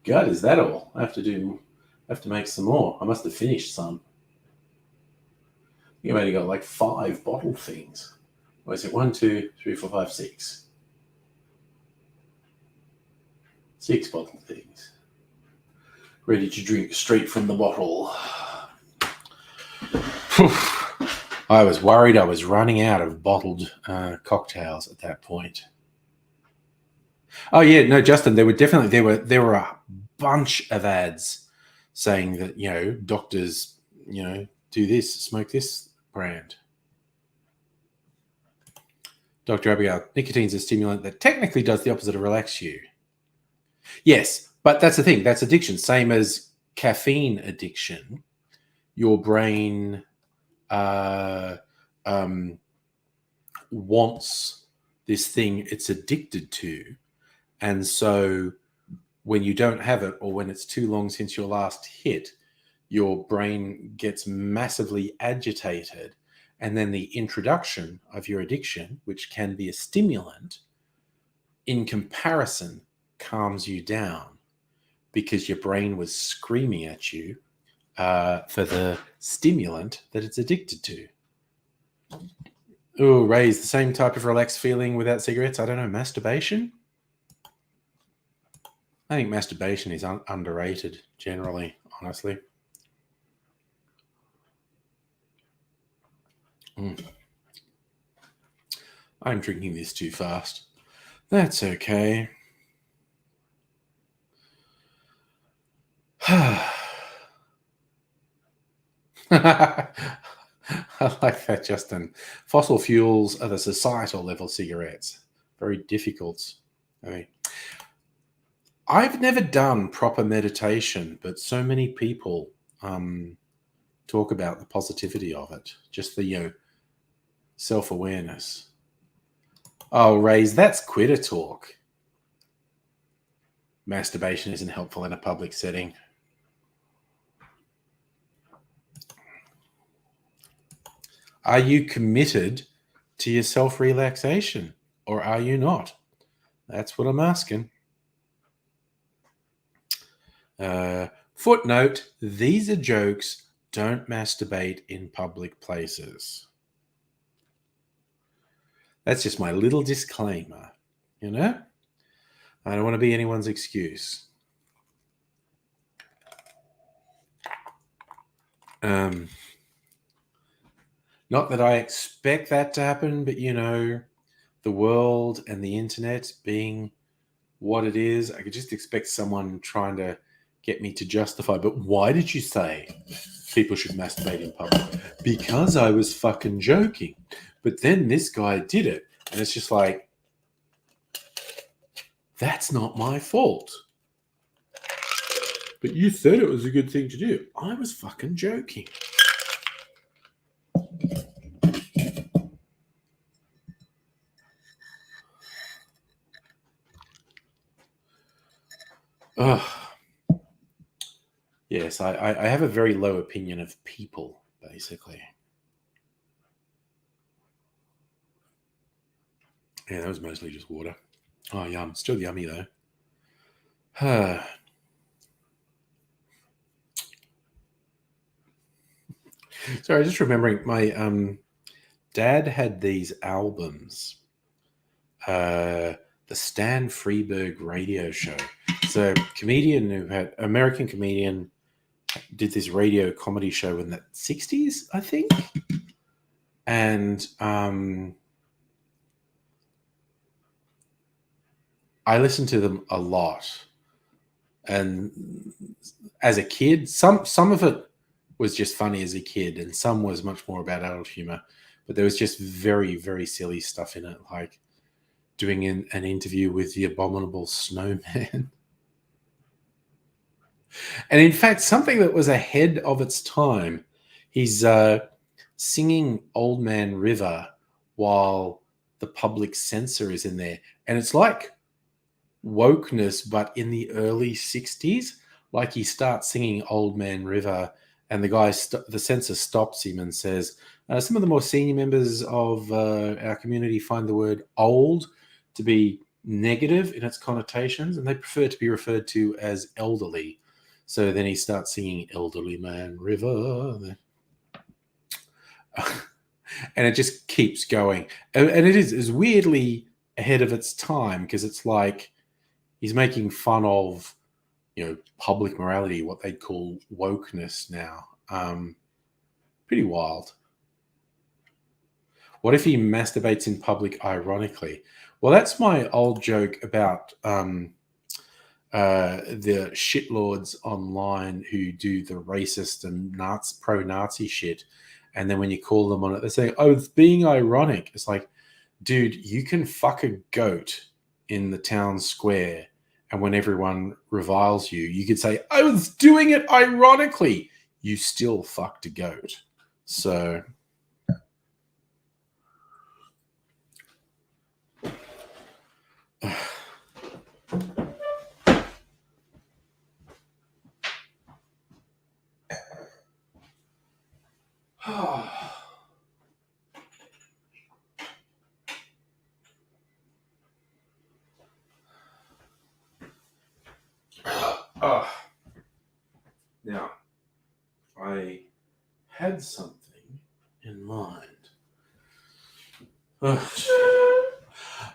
God, is that all? I have to make some more. I must have finished some. You've only got like 5 bottle things. What is it? 1, 2, 3, 4, 5, 6. 6 bottle things. Ready to drink straight from the bottle. I was worried I was running out of bottled cocktails at that point. Oh yeah, no, Justin, there were a bunch of ads saying that doctors do this, smoke this brand. Dr. Abigail, nicotine's a stimulant that technically does the opposite of relax you. Yes, but that's the thing. That's addiction. Same as caffeine addiction. Your brain wants this thing it's addicted to. And so when you don't have it, or when it's too long since your last hit, your brain gets massively agitated. And then the introduction of your addiction, which can be a stimulant, in comparison, calms you down because your brain was screaming at you for the stimulant that it's addicted to. Oh, Ray's the same type of relaxed feeling without cigarettes. I don't know, masturbation? I think masturbation is underrated generally, honestly. I'm drinking this too fast. That's okay. I like that, Justin. Fossil fuels are the societal level cigarettes. Very difficult. I mean, I've never done proper meditation, but so many people talk about the positivity of it. Just the self-awareness. Oh, Raise, that's quitter talk. Masturbation isn't helpful in a public setting. Are you committed to your self-relaxation, or are you not? That's what I'm asking. Footnote, these are jokes. Don't masturbate in public places. That's just my little disclaimer, you know? I don't want to be anyone's excuse. Not that I expect that to happen, but the world and the internet being what it is, I could just expect someone trying to get me to justify, but why did you say people should masturbate in public? Because I was fucking joking. But then this guy did it. And it's just like, that's not my fault. But you said it was a good thing to do. I was fucking joking. Ugh. Yes, I have a very low opinion of people, basically. Yeah, that was mostly just water. Oh, yum. Still yummy, though. Sorry, just remembering my dad had these albums. The Stan Freberg radio show. So, comedian who had American comedian did this radio comedy show in the 60s, I think. And I listened to them a lot. And as a kid, some of it was just funny as a kid, and some was much more about adult humor. But there was just very, very silly stuff in it, like doing an interview with the Abominable Snowman. And in fact, something that was ahead of its time, he's singing Old Man River while the public censor is in there. And it's like wokeness, but in the early 60s. Like he starts singing Old Man River, and the guy, the censor stops him and says, some of the more senior members of our community find the word old to be negative in its connotations, and they prefer to be referred to as elderly. So then he starts singing Elderly Man River. And it just keeps going. And it is weirdly ahead of its time, because it's like he's making fun of, public morality, what they'd call wokeness now. Pretty wild. What if he masturbates in public ironically? Well, that's my old joke about the shitlords online who do the racist and pro-Nazi shit. And then when you call them on it, they say, oh, it's being ironic. It's like, dude, you can fuck a goat in the town square And when everyone reviles you, you could say, I was doing it ironically. You still fucked a goat. So... Now, I had something in mind.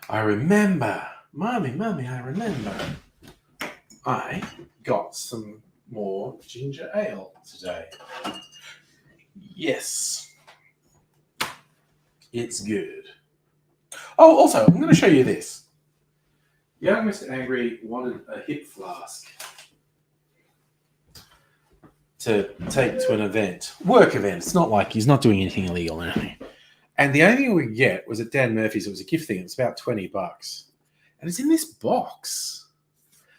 I remember. Mommy, I remember. I got some more ginger ale today. Yes. It's good. Oh, also, I'm going to show you this. Young Mr. Angry wanted a hip flask to take to an event. Work event. It's not like he's not doing anything illegal or anything. And the only thing we could get was at Dan Murphy's. It was a gift thing. It was about $20. And it's in this box.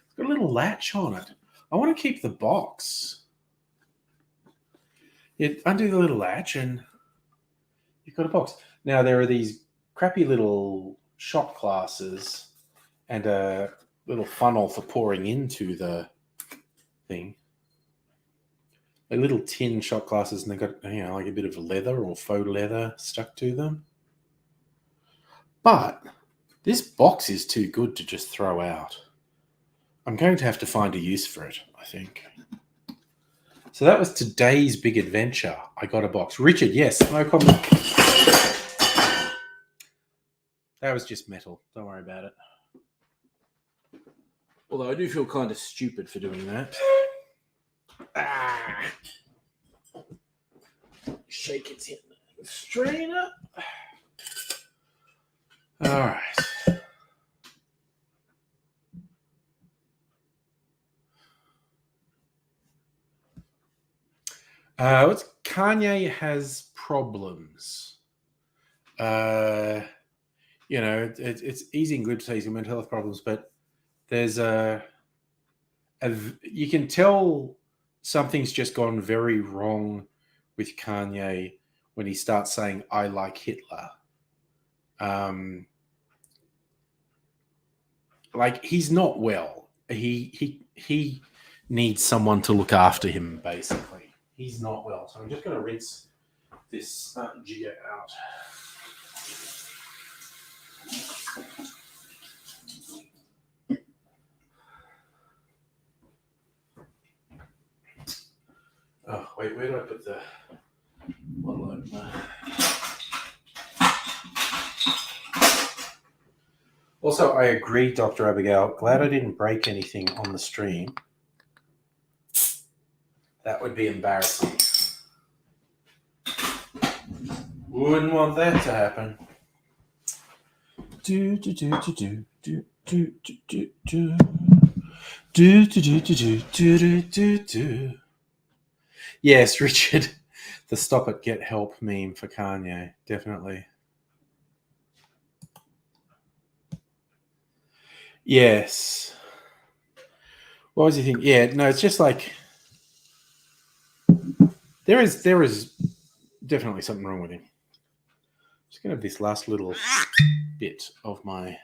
It's got a little latch on it. I want to keep the box. You undo the little latch and you've got a box. Now, there are these crappy little shot glasses and a little funnel for pouring into the thing. They're little tin shot glasses, and they've got, like a bit of leather or faux leather stuck to them. But this box is too good to just throw out. I'm going to have to find a use for it, I think. So that was today's big adventure. I got a box. Richard, yes, no problem. That was just metal. Don't worry about it. Although I do feel kind of stupid for doing that. Shake it in. Strain up. All right. Kanye has problems. It's easy and good to say he's got mental health problems, but there's you can tell something's just gone very wrong with Kanye when he starts saying, I like Hitler. Like, he's not well. He needs someone to look after him, basically. He's not well. So I'm just going to rinse this jigger out. Oh, wait, where do I put the bottle opener? Also, I agree, Dr. Abigail. Glad I didn't break anything on the stream. That would be embarrassing. Wouldn't want that to happen. Yes, Richard. The stop it, get help meme for Kanye. Definitely. Yes. What was he thinking? Yeah, no, it's just like there is definitely something wrong with him. Just gonna have this last little bit of my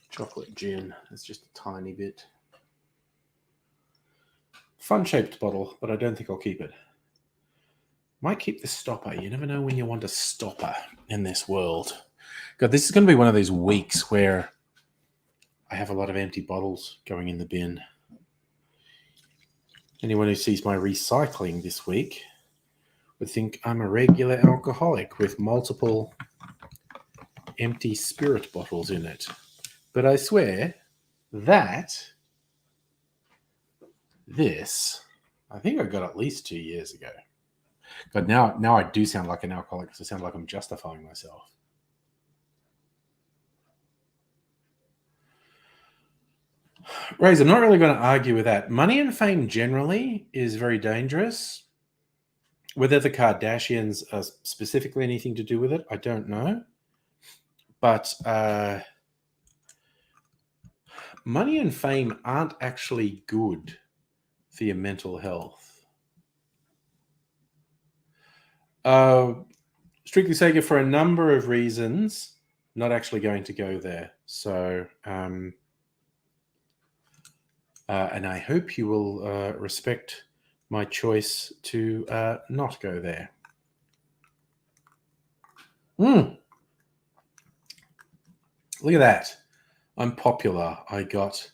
chocolate gin. It's just a tiny bit. Fun-shaped bottle, but I don't think I'll keep it. Might keep the stopper. You never know when you want a stopper in this world. God, this is going to be one of those weeks where I have a lot of empty bottles going in the bin. Anyone who sees my recycling this week would think I'm a regular alcoholic with multiple empty spirit bottles in it. But I swear that this, I think I got at least 2 years ago. But now I do sound like an alcoholic because I sound like I'm justifying myself. Rose, I'm not really going to argue with that. Money and fame generally is very dangerous. Whether the Kardashians are specifically anything to do with it, I don't know. But money and fame aren't actually good for your mental health. Strictly Sega, for a number of reasons, not actually going to go there. So, and I hope you will respect my choice to not go there. Look at that. I'm popular. I got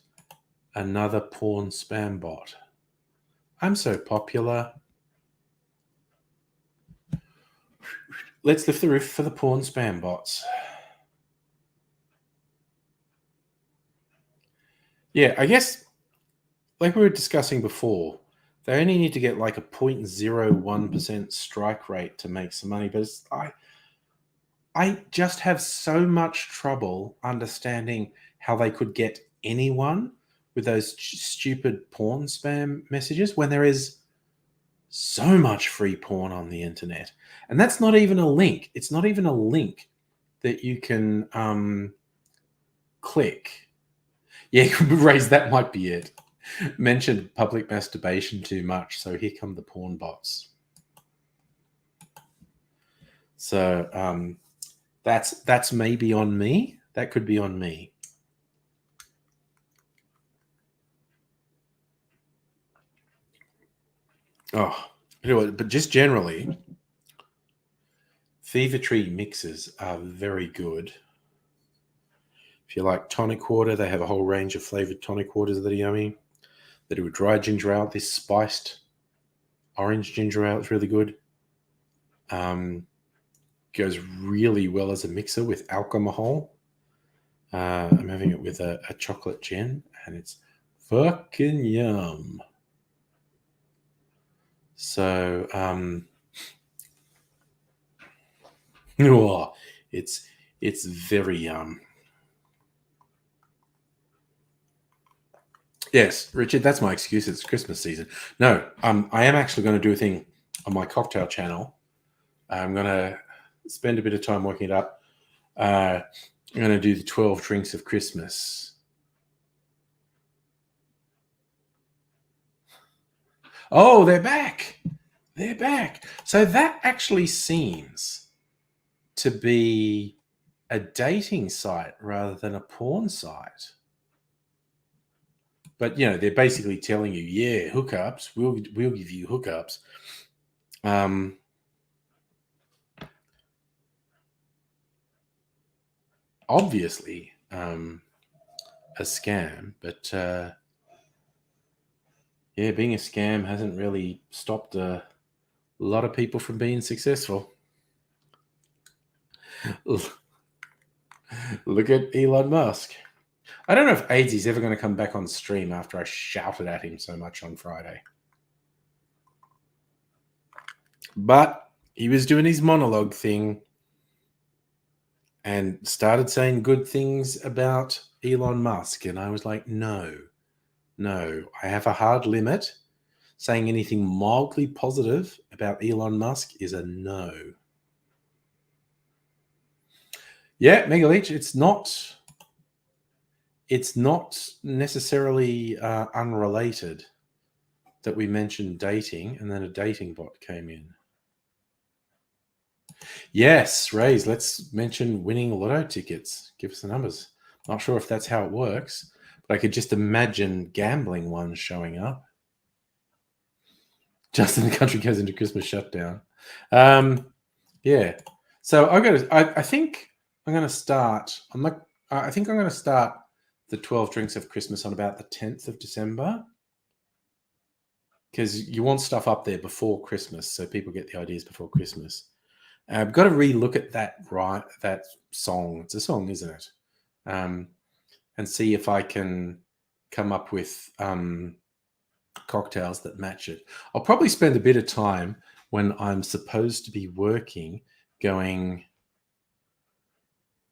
another porn spam bot. I'm so popular. Let's lift the roof for the porn spam bots. Yeah, I guess, like we were discussing before, they only need to get like a 0.01% strike rate to make some money. But I just have so much trouble understanding how they could get anyone with those stupid porn spam messages when there is so much free porn on the internet. And that's not even a link. It's not even a link that you can click. Yeah, Raise, that might be it. Mentioned public masturbation too much, so here come the porn bots. So that's maybe on me. That could be on me. Oh, but just generally, Fever Tree mixes are very good. If you like tonic water, they have a whole range of flavored tonic waters that are yummy. They do a dry ginger ale. This spiced orange ginger ale is really good. Goes really well as a mixer with alcohol. I'm having it with a chocolate gin, and it's fucking yum. So, it's very yum. Yes, Richard, that's my excuse. It's Christmas season. No, I am actually going to do a thing on my cocktail channel. I'm going to spend a bit of time working it up. I'm going to do the 12 drinks of Christmas. Oh, they're back. They're back. So that actually seems to be a dating site rather than a porn site. But, they're basically telling you, yeah, hookups. We'll give you hookups. Obviously, a scam, but being a scam hasn't really stopped a lot of people from being successful. Look at Elon Musk. I don't know if AIDS is ever going to come back on stream after I shouted at him so much on Friday. But he was doing his monologue thing and started saying good things about Elon Musk. And I was like, no, I have a hard limit. Saying anything mildly positive about Elon Musk is a no. Yeah, Mega Leech, it's not necessarily unrelated that we mentioned dating and then a dating bot came in. Yes, Raise, let's mention winning lotto tickets. Give us the numbers. Not sure if that's how it works, but I could just imagine gambling ones showing up. Just in the country goes into Christmas shutdown. Yeah. So I think I'm going to start. I think I'm going to start the 12 drinks of Christmas on about the 10th of December, because you want stuff up there before Christmas, so people get the ideas before Christmas. I've got to re-look at that song. It's a song, isn't it? And see if I can come up with cocktails that match it. I'll probably spend a bit of time when I'm supposed to be working going,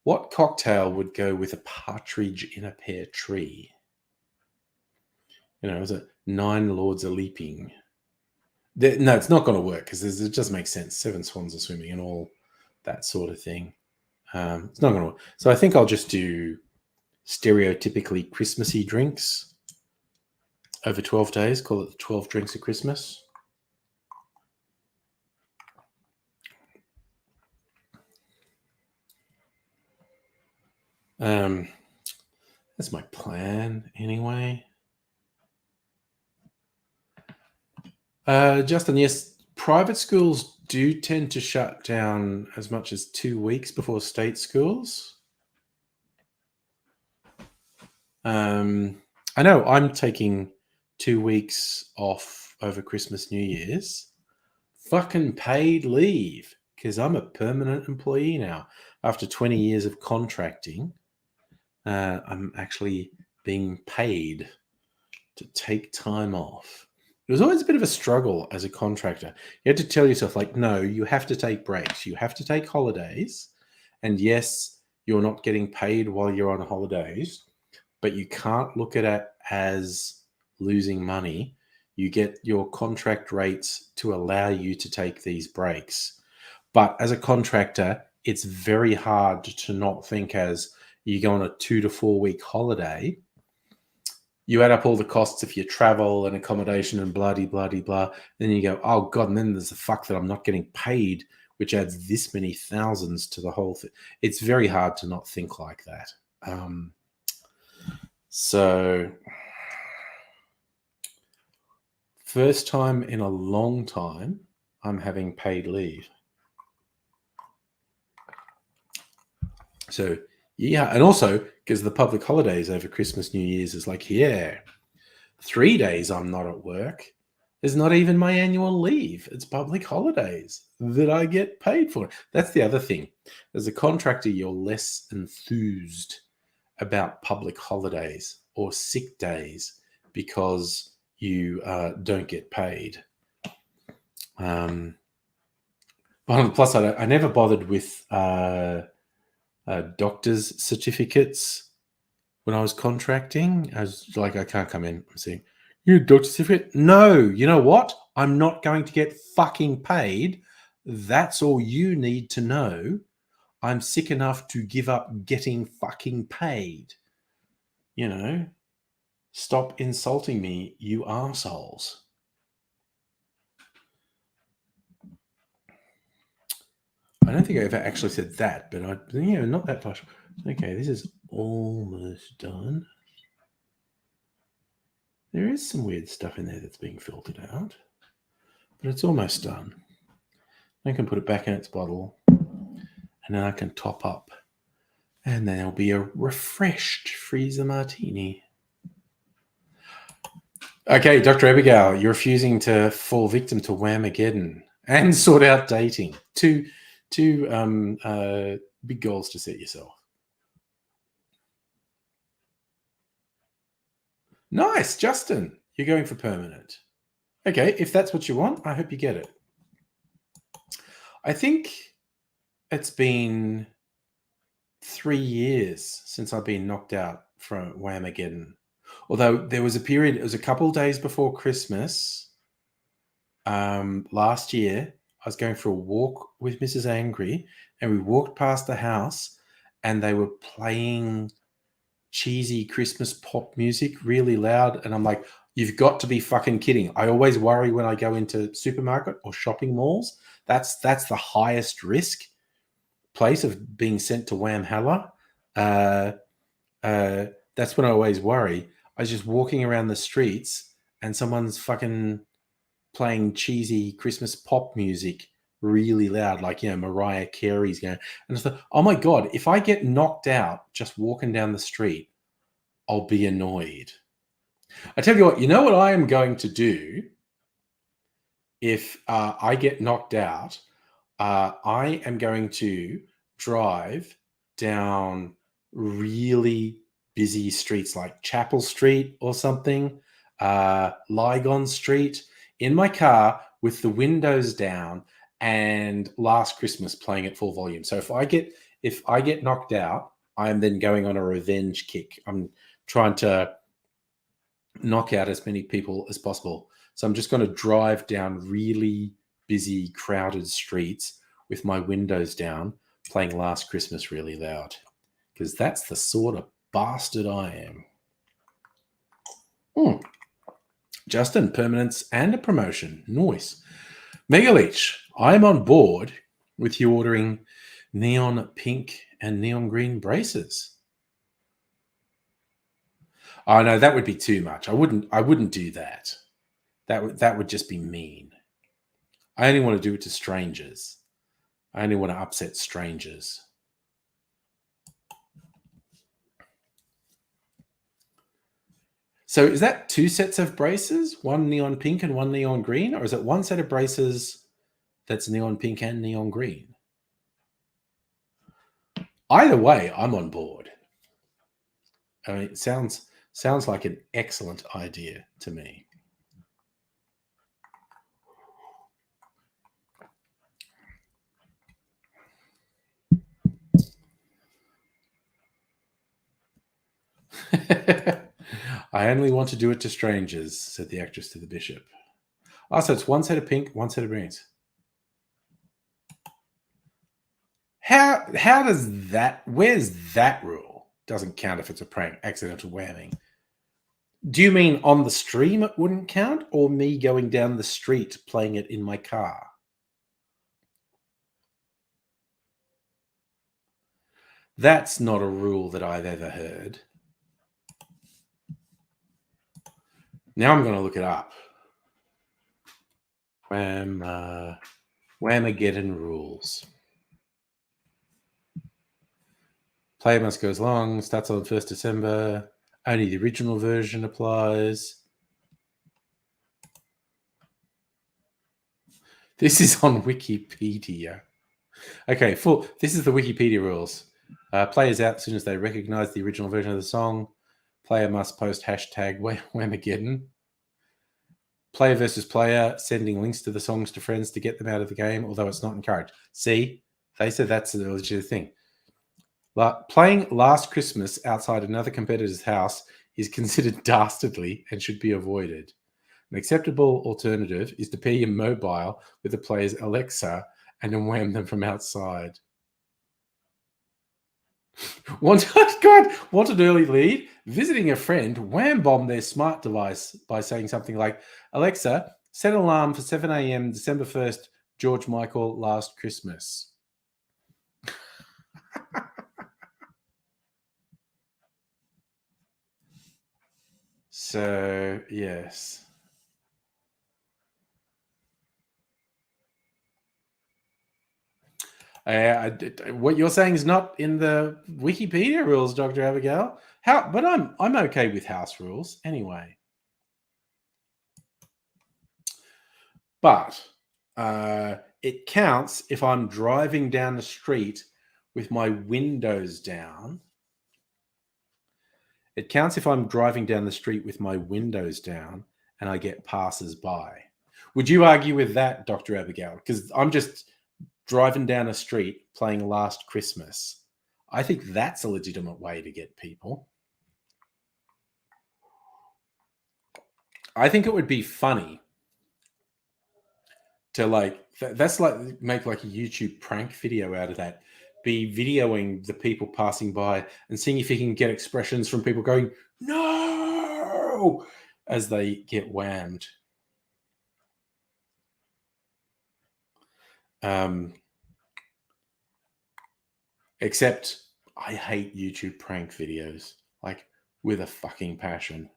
what cocktail would go with a partridge in a pear tree? Is it 9 lords a leaping? No, it's not going to work because it just makes sense. 7 swans are swimming and all that sort of thing. It's not going to work. So I think I'll just do stereotypically Christmassy drinks over 12 days. Call it the 12 drinks of Christmas. That's my plan anyway. Justin, yes, private schools do tend to shut down as much as 2 weeks before state schools. I know I'm taking 2 weeks off over Christmas, New Year's. Fucking paid leave, because I'm a permanent employee now. After 20 years of contracting, I'm actually being paid to take time off. It was always a bit of a struggle as a contractor. You had to tell yourself, like, no, you have to take breaks. You have to take holidays. And yes, you're not getting paid while you're on holidays, but you can't look at it as losing money. You get your contract rates to allow you to take these breaks. But as a contractor, it's very hard to not think as you go on a 2 to 4 week holiday. You add up all the costs of your travel and accommodation and blah. Then you go, oh God, and then there's the fuck that I'm not getting paid, which adds this many thousands to the whole thing. It's very hard to not think like that. So first time in a long time, I'm having paid leave. So yeah, and also because the public holidays over Christmas, New Year's is like, yeah, 3 days I'm not at work. There's not even my annual leave. It's public holidays that I get paid for. That's the other thing. As a contractor, you're less enthused about public holidays or sick days because you don't get paid. But on the plus side, I never bothered with doctor's certificates when I was contracting. I was like, I can't come in. I'm saying, you a doctor's certificate? No, you know what? I'm not going to get fucking paid. That's all you need to know. I'm sick enough to give up getting fucking paid. You know, stop insulting me, you assholes. I don't think I ever actually said that, but not that much. Okay, this is almost done. There is some weird stuff in there that's being filtered out, but it's almost done. I can put it back in its bottle, and then I can top up, and then there'll be a refreshed freezer martini. Okay, Dr. Abigail, you're refusing to fall victim to Whamageddon and sort out dating. Two big goals to set yourself. Nice, Justin. You're going for permanent. Okay, if that's what you want, I hope you get it. I think it's been 3 years since I've been knocked out from Whamageddon. Although there was a period, it was a couple of days before Christmas last year. I was going for a walk with Mrs. Angry, and we walked past the house, and they were playing cheesy Christmas pop music really loud. And I'm like, you've got to be fucking kidding. I always worry when I go into supermarket or shopping malls. That's the highest risk place of being sent to Whamhalla. That's when I always worry. I was just walking around the streets and someone's fucking playing cheesy Christmas pop music really loud, like, Mariah Carey's going. And I thought, oh my God, if I get knocked out just walking down the street, I'll be annoyed. I tell you what, you know what I am going to do if I get knocked out? I am going to drive down really busy streets like Chapel Street or something, Lygon Street, in my car with the windows down and Last Christmas playing at full volume. So if I get knocked out, I am then going on a revenge kick. I'm trying to knock out as many people as possible. So I'm just going to drive down really busy, crowded streets with my windows down, playing Last Christmas really loud, because that's the sort of bastard I am. Justin, permanence and a promotion. Nice. Mega Leech, I'm on board with you ordering neon pink and neon green braces. Oh no, that would be too much. I wouldn't do that. That would just be mean. I only want to do it to strangers. I only want to upset strangers. So is that 2 sets of braces? One neon pink and one neon green? Or is it 1 set of braces that's neon pink and neon green? Either way, I'm on board. I mean, it sounds like an excellent idea to me. I only want to do it to strangers, said the actress to the bishop. Oh, so it's 1 set of pink, 1 set of greens. How does that? Where's that rule? Doesn't count if it's a prank, accidental whamming. Do you mean on the stream it wouldn't count, or me going down the street playing it in my car? That's not a rule that I've ever heard. Now I'm going to look it up. Whamageddon rules. Player must go as long. Starts on 1st December. Only the original version applies. This is on Wikipedia. Okay, this is the Wikipedia rules. Players out as soon as they recognize the original version of the song. Player must post hashtag Whamageddon. Player versus player, sending links to the songs to friends to get them out of the game, although it's not encouraged. See, they said that's a legit thing. Playing Last Christmas outside another competitor's house is considered dastardly and should be avoided. An acceptable alternative is to pair your mobile with the player's Alexa and then wham them from outside. Want an early lead? Visiting a friend, wham bomb their smart device by saying something like, Alexa, set an alarm for 7 a.m. December 1st, George Michael, Last Christmas. So, yes. What you're saying is not in the Wikipedia rules, Dr. Abigail. But I'm okay with house rules anyway. But it counts if I'm driving down the street with my windows down. It counts if I'm driving down the street with my windows down and I get passers-by. Would you argue with that, Dr. Abigail? Because I'm just driving down a street playing Last Christmas. I think that's a legitimate way to get people. I think it would be funny to make like a YouTube prank video out of that. Be videoing the people passing by and seeing if you can get expressions from people going, no, as they get whammed. Except I hate YouTube prank videos, like with a fucking passion.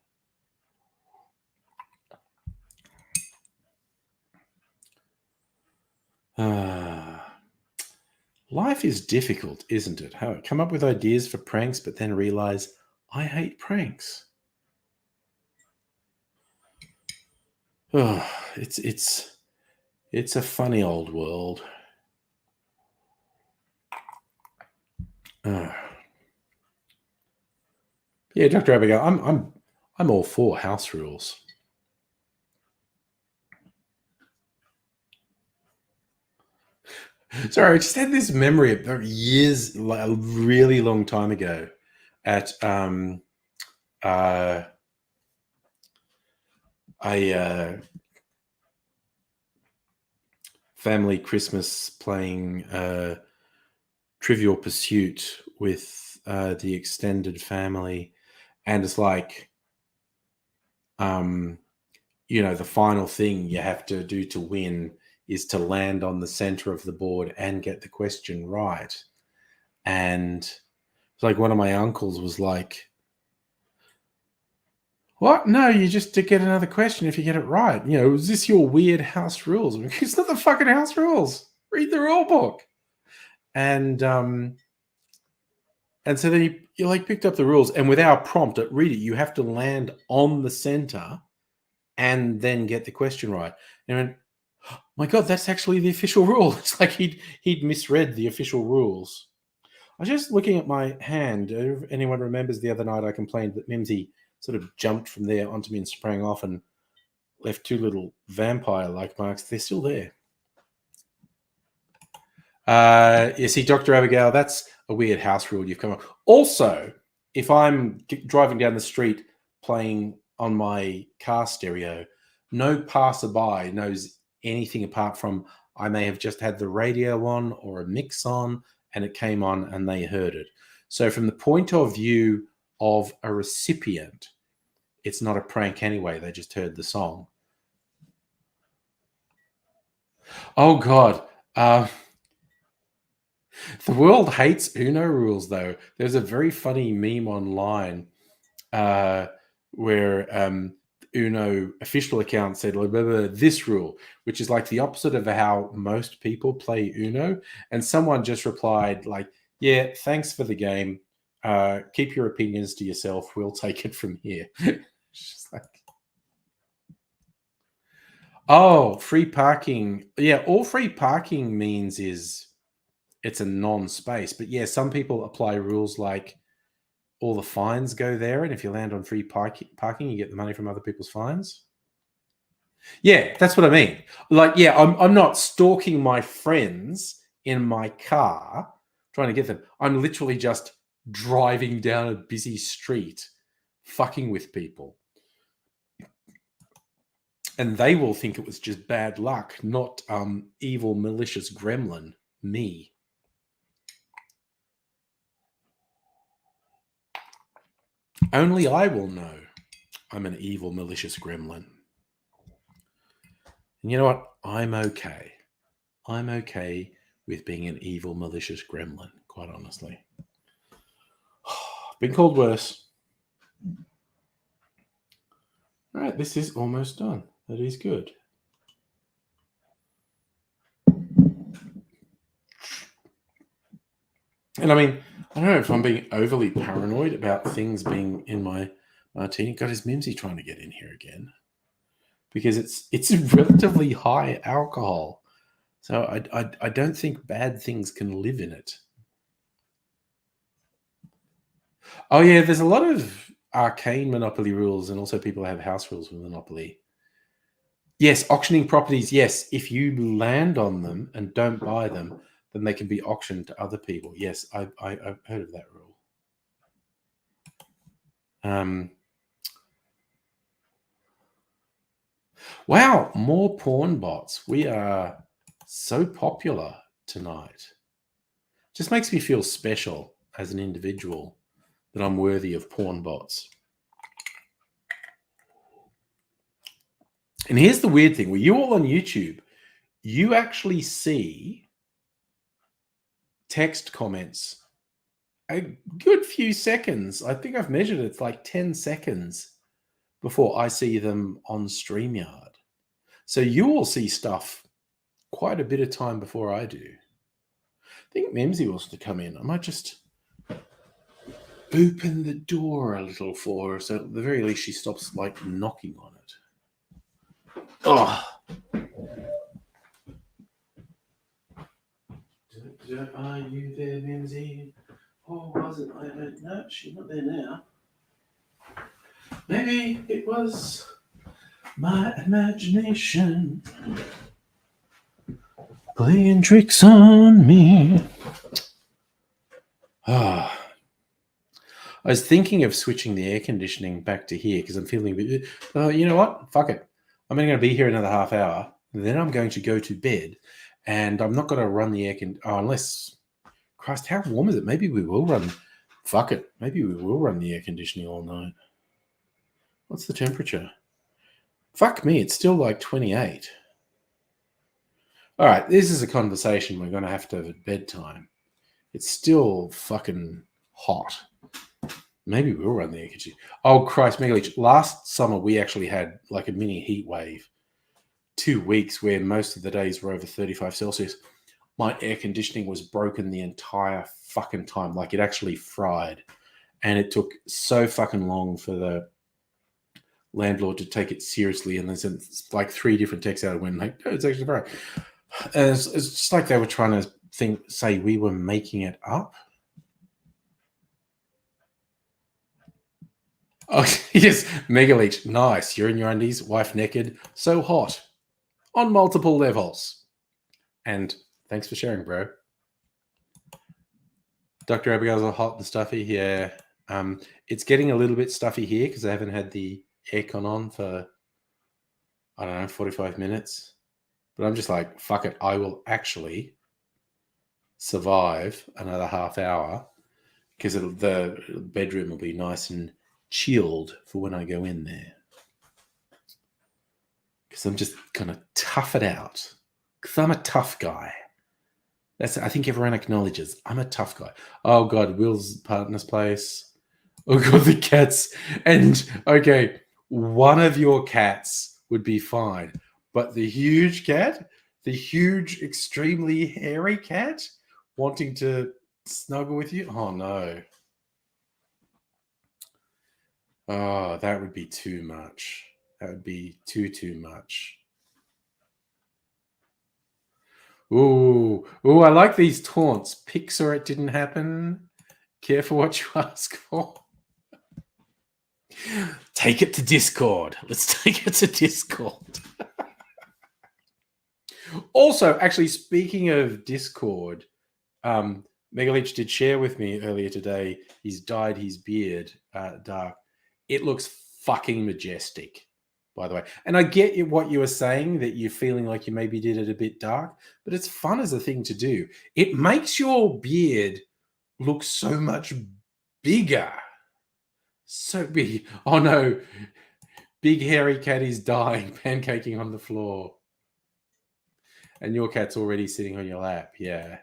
Life is difficult, isn't it? How come up with ideas for pranks, but then realize I hate pranks. Oh, it's a funny old world. Yeah, Dr. Abigail, I'm all for house rules. Sorry, I just had this memory of years, like a really long time ago, at a family Christmas playing Trivial Pursuit with the extended family, and it's like, the final thing you have to do to win is to land on the center of the board and get the question right. And it's like one of my uncles was like, what? No, you just to get another question if you get it right. Is this your weird house rules? It's not the fucking house rules. Read the rule book. And so then you like picked up the rules, and with our prompt at read it, you have to land on the center and then get the question right. And I went, oh my God, that's actually the official rule. It's like he'd misread the official rules. I was just looking at my hand. If anyone remembers the other night I complained that Mimsy sort of jumped from there onto me and sprang off and left two little vampire-like marks. They're still there. You see, Dr. Abigail, that's a weird house rule you've come up. Also, if I'm driving down the street playing on my car stereo, no passerby knows anything apart from I may have just had the radio on or a mix on and it came on and they heard it. So from the point of view of a recipient, it's not a prank anyway. They just heard the song. Oh, God. The world hates Uno rules, though. There's a very funny meme online where Uno official account said, remember this rule, which is like the opposite of how most people play Uno. And someone just replied like, yeah, thanks for the game. Keep your opinions to yourself. We'll take it from here. Just like, oh, free parking. Yeah, all free parking means is it's a non-space. But yeah, some people apply rules like all the fines go there, and if you land on free parking, you get the money from other people's fines. Yeah, that's what I mean. Like, yeah, I'm not stalking my friends in my car trying to get them. I'm literally just driving down a busy street, fucking with people. And they will think it was just bad luck, not evil, malicious gremlin, me. Only I will know I'm an evil, malicious gremlin. And you know what? I'm okay. I'm okay with being an evil, malicious gremlin, quite honestly. Been called worse. All right, this is almost done. That is good. And I mean, I don't know if I'm being overly paranoid about things being in my martini. God, is Mimsy trying to get in here again? Because it's relatively high alcohol. So I don't think bad things can live in it. Oh, yeah, there's a lot of arcane Monopoly rules, and also people have house rules with Monopoly. Yes, auctioning properties, yes. If you land on them and don't buy them, then they can be auctioned to other people. Yes, I've heard of that rule. Wow, more porn bots. We are so popular tonight. Just makes me feel special as an individual that I'm worthy of porn bots. And here's the weird thing. With you all on YouTube, you actually see text comments a good few seconds. I think I've measured it. It's like 10 seconds before I see them on StreamYard. So you all see stuff quite a bit of time before I do. I think Mimsy wants to come in. I might just open the door a little for her, so at the very least she stops like knocking on it. Oh. Are you there, Mimsy? Or was it? I don't know. She's not there now. Maybe it was my imagination playing tricks on me. Ah. I was thinking of switching the air conditioning back to here because I'm feeling a bit. You know what? Fuck it. I'm only going to be here another half hour. Then I'm going to go to bed, and I'm not going to run the air conditioning unless. Christ, how warm is it? Maybe we will run Fuck it. Maybe we will run the air conditioning all night. What's the temperature? Fuck me, it's still like 28. All right, this is a conversation we're going to have at bedtime. It's still fucking hot. Maybe we'll run the air conditioning. Oh, Christ, Megalich. Last summer, we actually had like a mini heat wave. 2 weeks where most of the days were over 35 Celsius. My air conditioning was broken the entire fucking time. Like, it actually fried. And it took so fucking long for the landlord to take it seriously. And there's like 3 different texts out of when, like, no, it's actually fried. And it's just like they were trying to say we were making it up. Oh, yes, Megaleech. Nice. You're in your undies, wife naked, so hot. On multiple levels. And thanks for sharing, bro. Dr. Abigail's all hot and stuffy. Yeah. It's getting a little bit stuffy here because I haven't had the aircon on for, I don't know, 45 minutes. But I'm just like, fuck it. I will actually survive another half hour because the bedroom will be nice and chilled for when I go in there. Because I'm just going to tough it out. Because I'm a tough guy. I think everyone acknowledges I'm a tough guy. Oh, God, Will's partner's place. Oh, God, the cats. And, okay, one of your cats would be fine. But the huge cat, the huge, extremely hairy cat wanting to snuggle with you? Oh, no. Oh, that would be too much. That would be too much. Ooh, I like these taunts. Pixar, it didn't happen. Careful what you ask for. Take it to Discord. Let's take it to Discord. Also, actually, speaking of Discord, Megaleech did share with me earlier today. He's dyed his beard dark. It looks fucking majestic, by the way. And I get what you were saying, that you're feeling like you maybe did it a bit dark, but it's fun as a thing to do. It makes your beard look so much bigger. So big. Oh no. Big hairy cat is dying, pancaking on the floor. And your cat's already sitting on your lap. Yeah.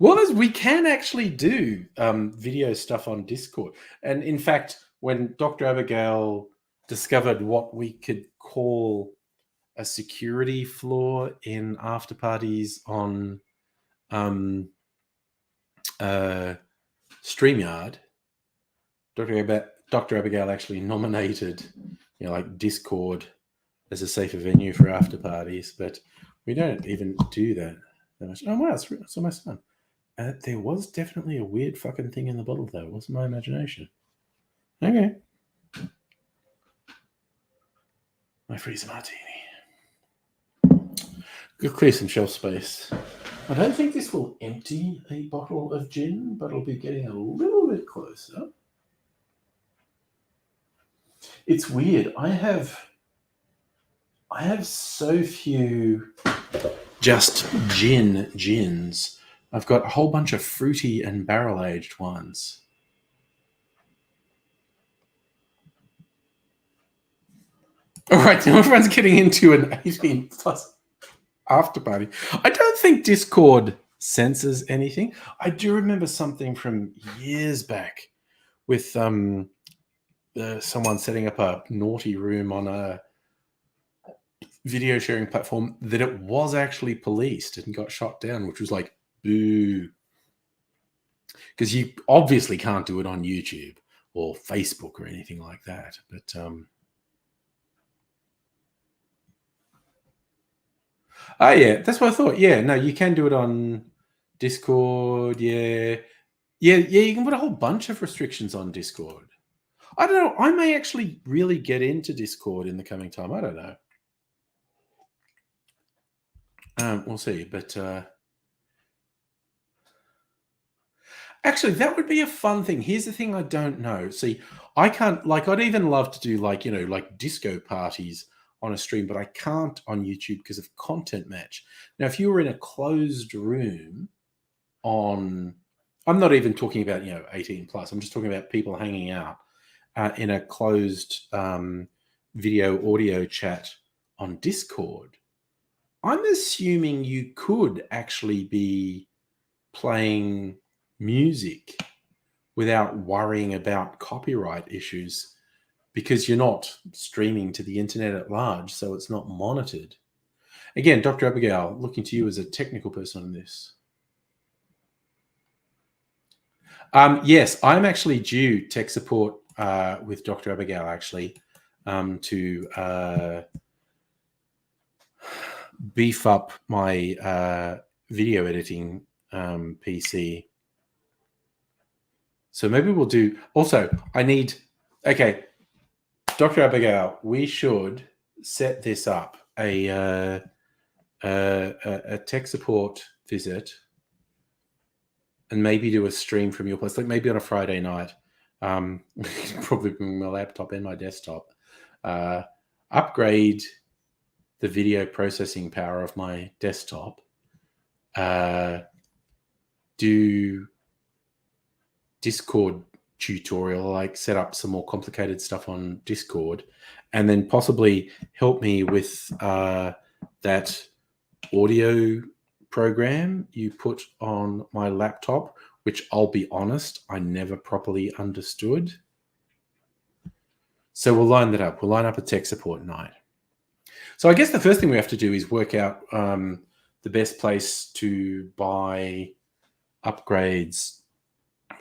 Well, we can actually do video stuff on Discord. And in fact, when Dr. Abigail discovered what we could call a security flaw in after parties on StreamYard, Dr. Abigail actually nominated, like Discord as a safer venue for after parties, but we don't even do that much. Oh wow, it's almost fun. There was definitely a weird fucking thing in the bottle, though. It wasn't my imagination. Okay. My freezer martini. Go clear some shelf space. I don't think this will empty a bottle of gin, but it'll be getting a little bit closer. It's weird. I have so few just gins. I've got a whole bunch of fruity and barrel-aged ones. All right, now everyone's getting into an 18+ after party. I don't think Discord censors anything. I do remember something from years back with someone setting up a naughty room on a video sharing platform that it was actually policed and got shot down, which was like, boo. Because you obviously can't do it on YouTube or Facebook or anything like that. But oh yeah, that's what I thought. Yeah, no, you can do it on Discord. Yeah, you can put a whole bunch of restrictions on Discord. I don't know. I may actually really get into Discord in the coming time. I don't know. We'll see. But actually, that would be a fun thing. Here's the thing I don't know. See, I can't, I'd even love to do like disco parties on a stream, but I can't on YouTube because of content match. Now, if you were in a closed room, on, I'm not even talking about 18 plus. I'm just talking about people hanging out in a closed video audio chat on Discord, I'm assuming you could actually be playing music without worrying about copyright issues, because you're not streaming to the internet at large, so it's not monitored. Again, Dr. Abigail, looking to you as a technical person on this. Yes, I'm actually due tech support with Dr. Abigail, actually, to beef up my video editing PC. So maybe we'll do... Also, okay, Dr. Abigail, we should set this up, a tech support visit, and maybe do a stream from your place, like maybe on a Friday night. Probably bring my laptop and my desktop. Upgrade the video processing power of my desktop. Do Discord tutorial, like set up some more complicated stuff on Discord, and then possibly help me with that audio program you put on my laptop, which I'll be honest, I never properly understood. So we'll line that up. We'll line up a tech support night. So I guess the first thing we have to do is work out the best place to buy upgrades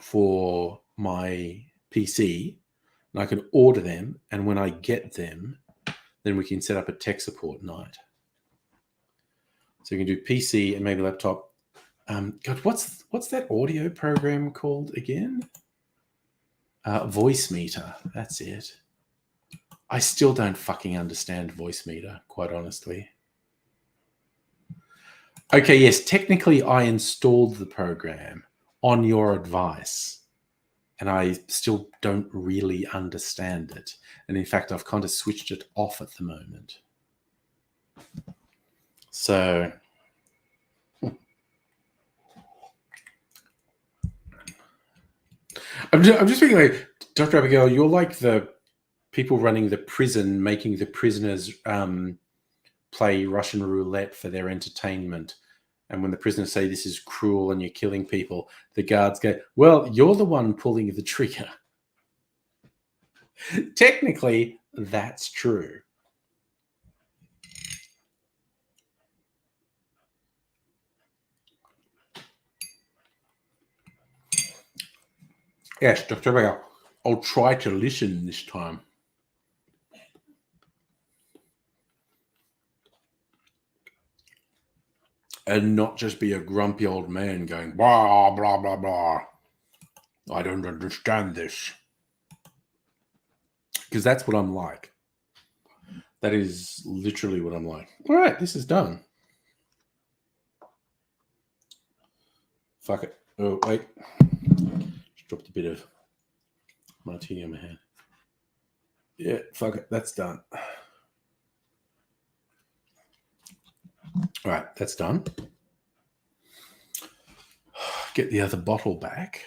for my PC, and I can order them, and when I get them, then we can set up a tech support night. So you can do PC and maybe laptop. God, what's that audio program called again? Voice Meter. That's it. I still don't fucking understand Voice Meter, quite honestly. Okay, yes, technically I installed the program on your advice, and I still don't really understand it. And in fact, I've kind of switched it off at the moment. So I'm just thinking, like, Dr. Abigail, you're like the people running the prison, making the prisoners play Russian roulette for their entertainment. And when the prisoners say this is cruel and you're killing people, the guards go, well, you're the one pulling the trigger. Technically, that's true. Yes, Dr. Abigail, I'll try to listen this time. And not just be a grumpy old man going, blah, blah, blah, blah. I don't understand this. Because that's what I'm like. That is literally what I'm like. All right, this is done. Fuck it. Oh, wait. Just dropped a bit of martini on my hand. Yeah, fuck it. That's done. All right, that's done. Get the other bottle back.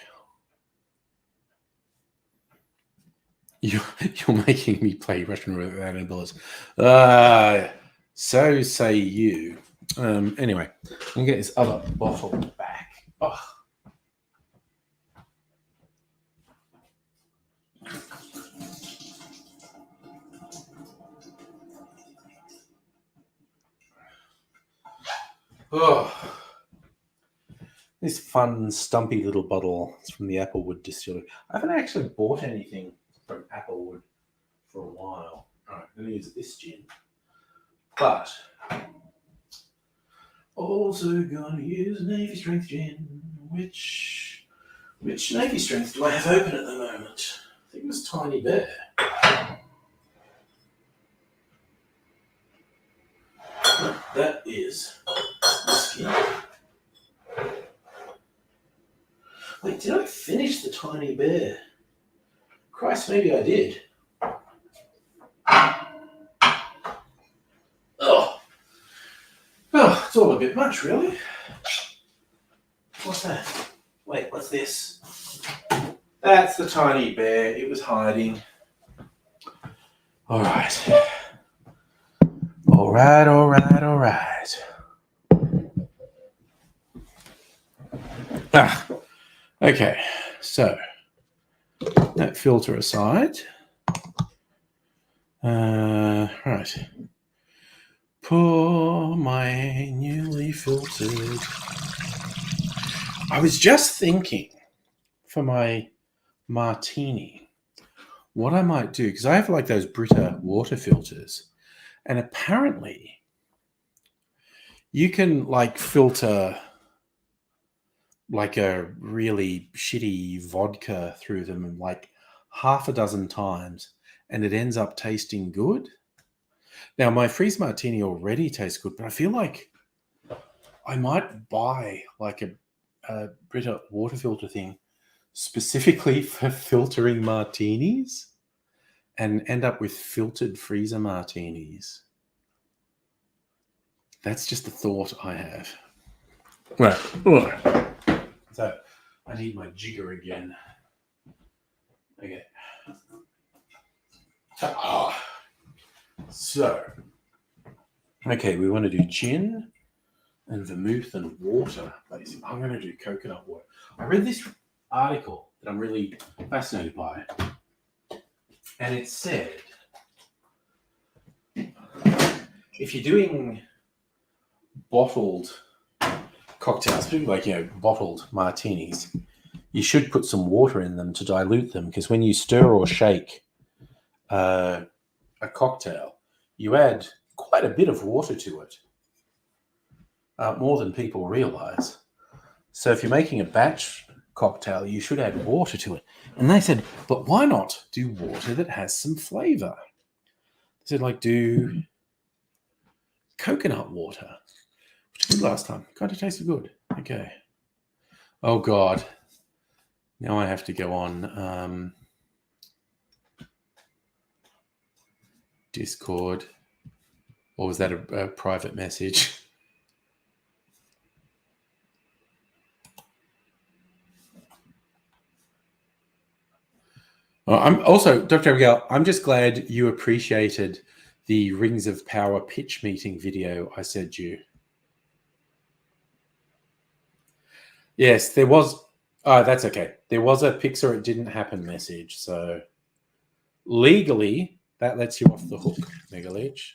You're making me play Russian roulette without any bullets. So say you. Anyway, I'm gonna get this other bottle back. Oh, this fun, stumpy little bottle. It's from the Applewood Distillery. I haven't actually bought anything from Applewood for a while. All right, I'm going to use this gin. But also going to use Navy Strength gin. Which Navy Strength do I have open at the moment? I think it was Tiny Bear. That is whiskey. Wait, did I finish the Tiny Bear? Christ, maybe I did. Oh, it's all a bit much, really. What's what's that? Wait, what's this? That's the tiny bear. It was hiding. All right. All right, all right, all right. Okay, so that filter aside. Right. Pour my newly filtered. I was just thinking for my martini, what I might do, because I have like those Brita water filters, and apparently you can like filter like a really shitty vodka through them like half a dozen times, and it ends up tasting good. Now, my freeze martini already tastes good, but I feel like I might buy like a Brita water filter thing specifically for filtering martinis and end up with filtered freezer martinis. That's just a thought I have. Right. So I need my jigger again. Okay. So, okay, we want to do gin and vermouth and water, basically. I'm going to do coconut water. I read this article that I'm really fascinated by, and it said if you're doing bottled cocktails, like, bottled martinis, you should put some water in them to dilute them, because when you stir or shake a cocktail, you add quite a bit of water to it, more than people realize. So if you're making a batch cocktail, you should add water to it. And they said, but why not do water that has some flavor? They said, like, do coconut water, which I did last time. God, it tasted good. Okay. Oh, God. Now I have to go on Discord. Or was that a private message? I'm also, Dr. Abigail, I'm just glad you appreciated the Rings of Power pitch meeting video I sent you. Yes, there was. Oh, that's okay. There was a Pixar It Didn't Happen message. So legally, that lets you off the hook, Megaleech.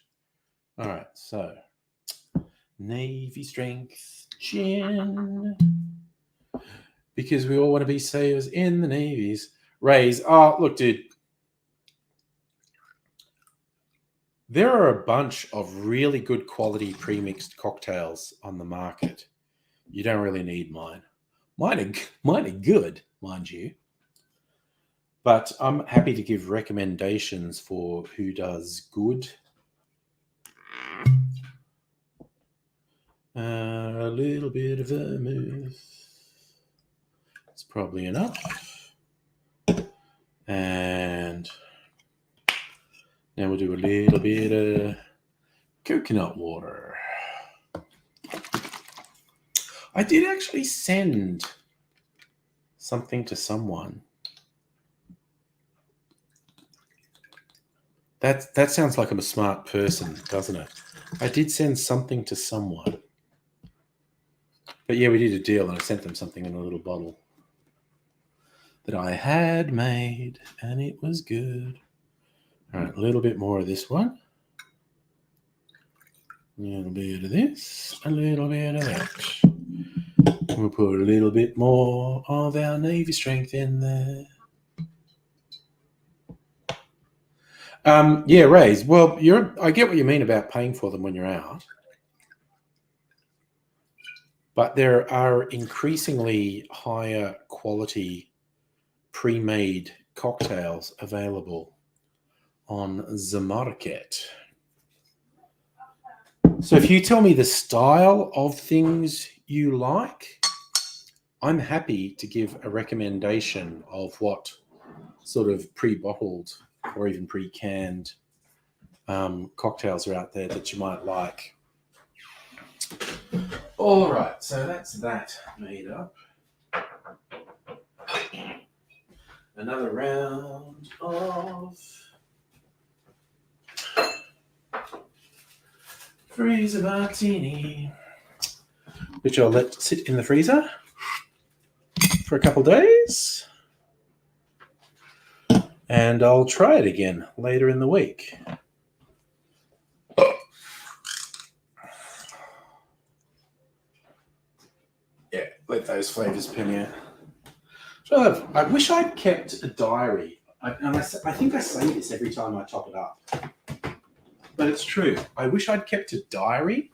All right, so Navy strength gin. Because we all want to be sailors in the navies. Rays. Oh, look, dude. There are a bunch of really good quality pre-mixed cocktails on the market. You don't really need mine. Mine are good, mind you. But I'm happy to give recommendations for who does good. A little bit of vermouth. It's probably enough. And now we'll do a little bit of coconut water. I did actually send something to someone. That sounds like I'm a smart person, doesn't it? I did send something to someone. But yeah, we did a deal, and I sent them something in a little bottle that I had made, and it was good. All right, a little bit more of this one. A little bit of this, a little bit of that. We'll put a little bit more of our Navy strength in there. Yeah, Rays. Well, I get what you mean about paying for them when you're out. But there are increasingly higher quality pre-made cocktails available on the market. So if you tell me the style of things you like, I'm happy to give a recommendation of what sort of pre-bottled or even pre-canned cocktails are out there that you might like. All right, so that's that made up. another round of freezer martini, which I'll let sit in the freezer for a couple of days. And I'll try it again later in the week. Yeah, let those flavors permeate. So I wish I'd kept a diary. I think I say this every time I top it up. But it's true. I wish I'd kept a diary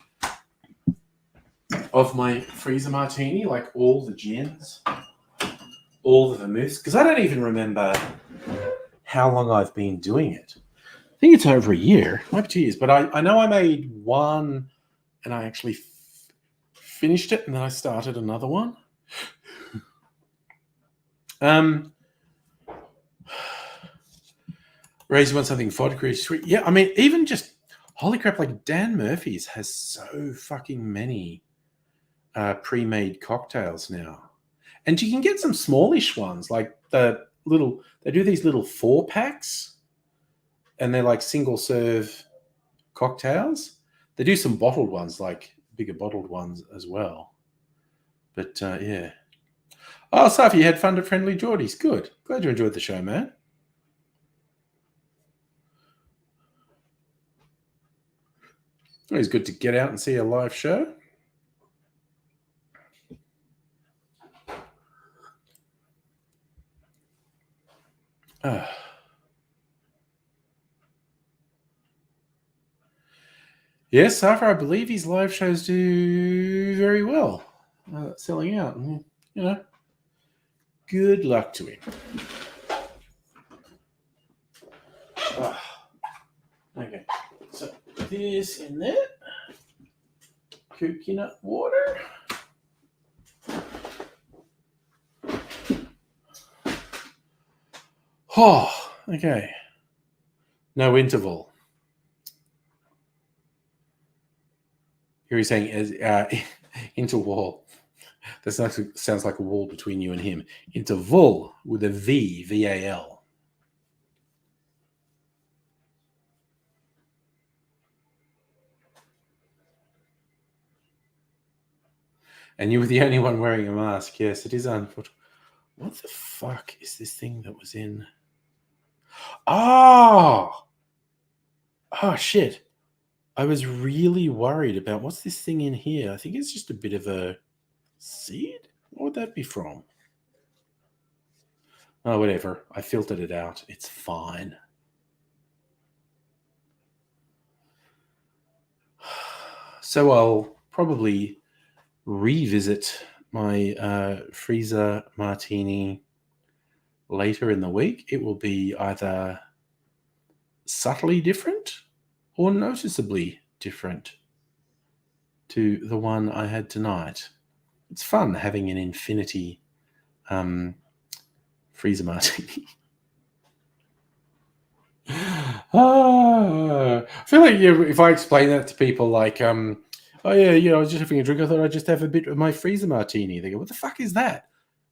of my freezer martini, like all the gins, all the vermouths, because I don't even remember how long I've been doing it. I think it's over a year, might be 2 years, but I know I made one and I actually finished it and then I started another one. Ray, you want something vodka sweet? Yeah, I mean, even just, holy crap, like Dan Murphy's has so fucking many pre-made cocktails now. And you can get some smallish ones, like they do these little 4-packs and they're like single serve cocktails. They do some bottled ones, like bigger bottled ones as well. But yeah. Oh, Safi, you had fun at Friendly Geordie's. Good. Glad you enjoyed the show, man. Always good to get out and see a live show. Yes, Safa, I believe his live shows do very well. Selling out. You know, good luck to him. Okay, so this in there. Coconut water. Oh, okay. No interval. Here he's saying interwall. That sounds like a wall between you and him. Interval with a V, V-A-L. And you were the only one wearing a mask. Yes, it is unfortunate. What the fuck is this thing that was in? Oh, shit. I was really worried about what's this thing in here. I think it's just a bit of a seed. What would that be from? Oh, whatever. I filtered it out. It's fine. So I'll probably revisit my freezer martini later in the week. It will be either subtly different or noticeably different to the one I had tonight. It's fun having an infinity freezer martini. I feel like if I explain that to people like, oh yeah, I was just having a drink. I thought I'd just have a bit of my freezer martini. They go, what the fuck is that?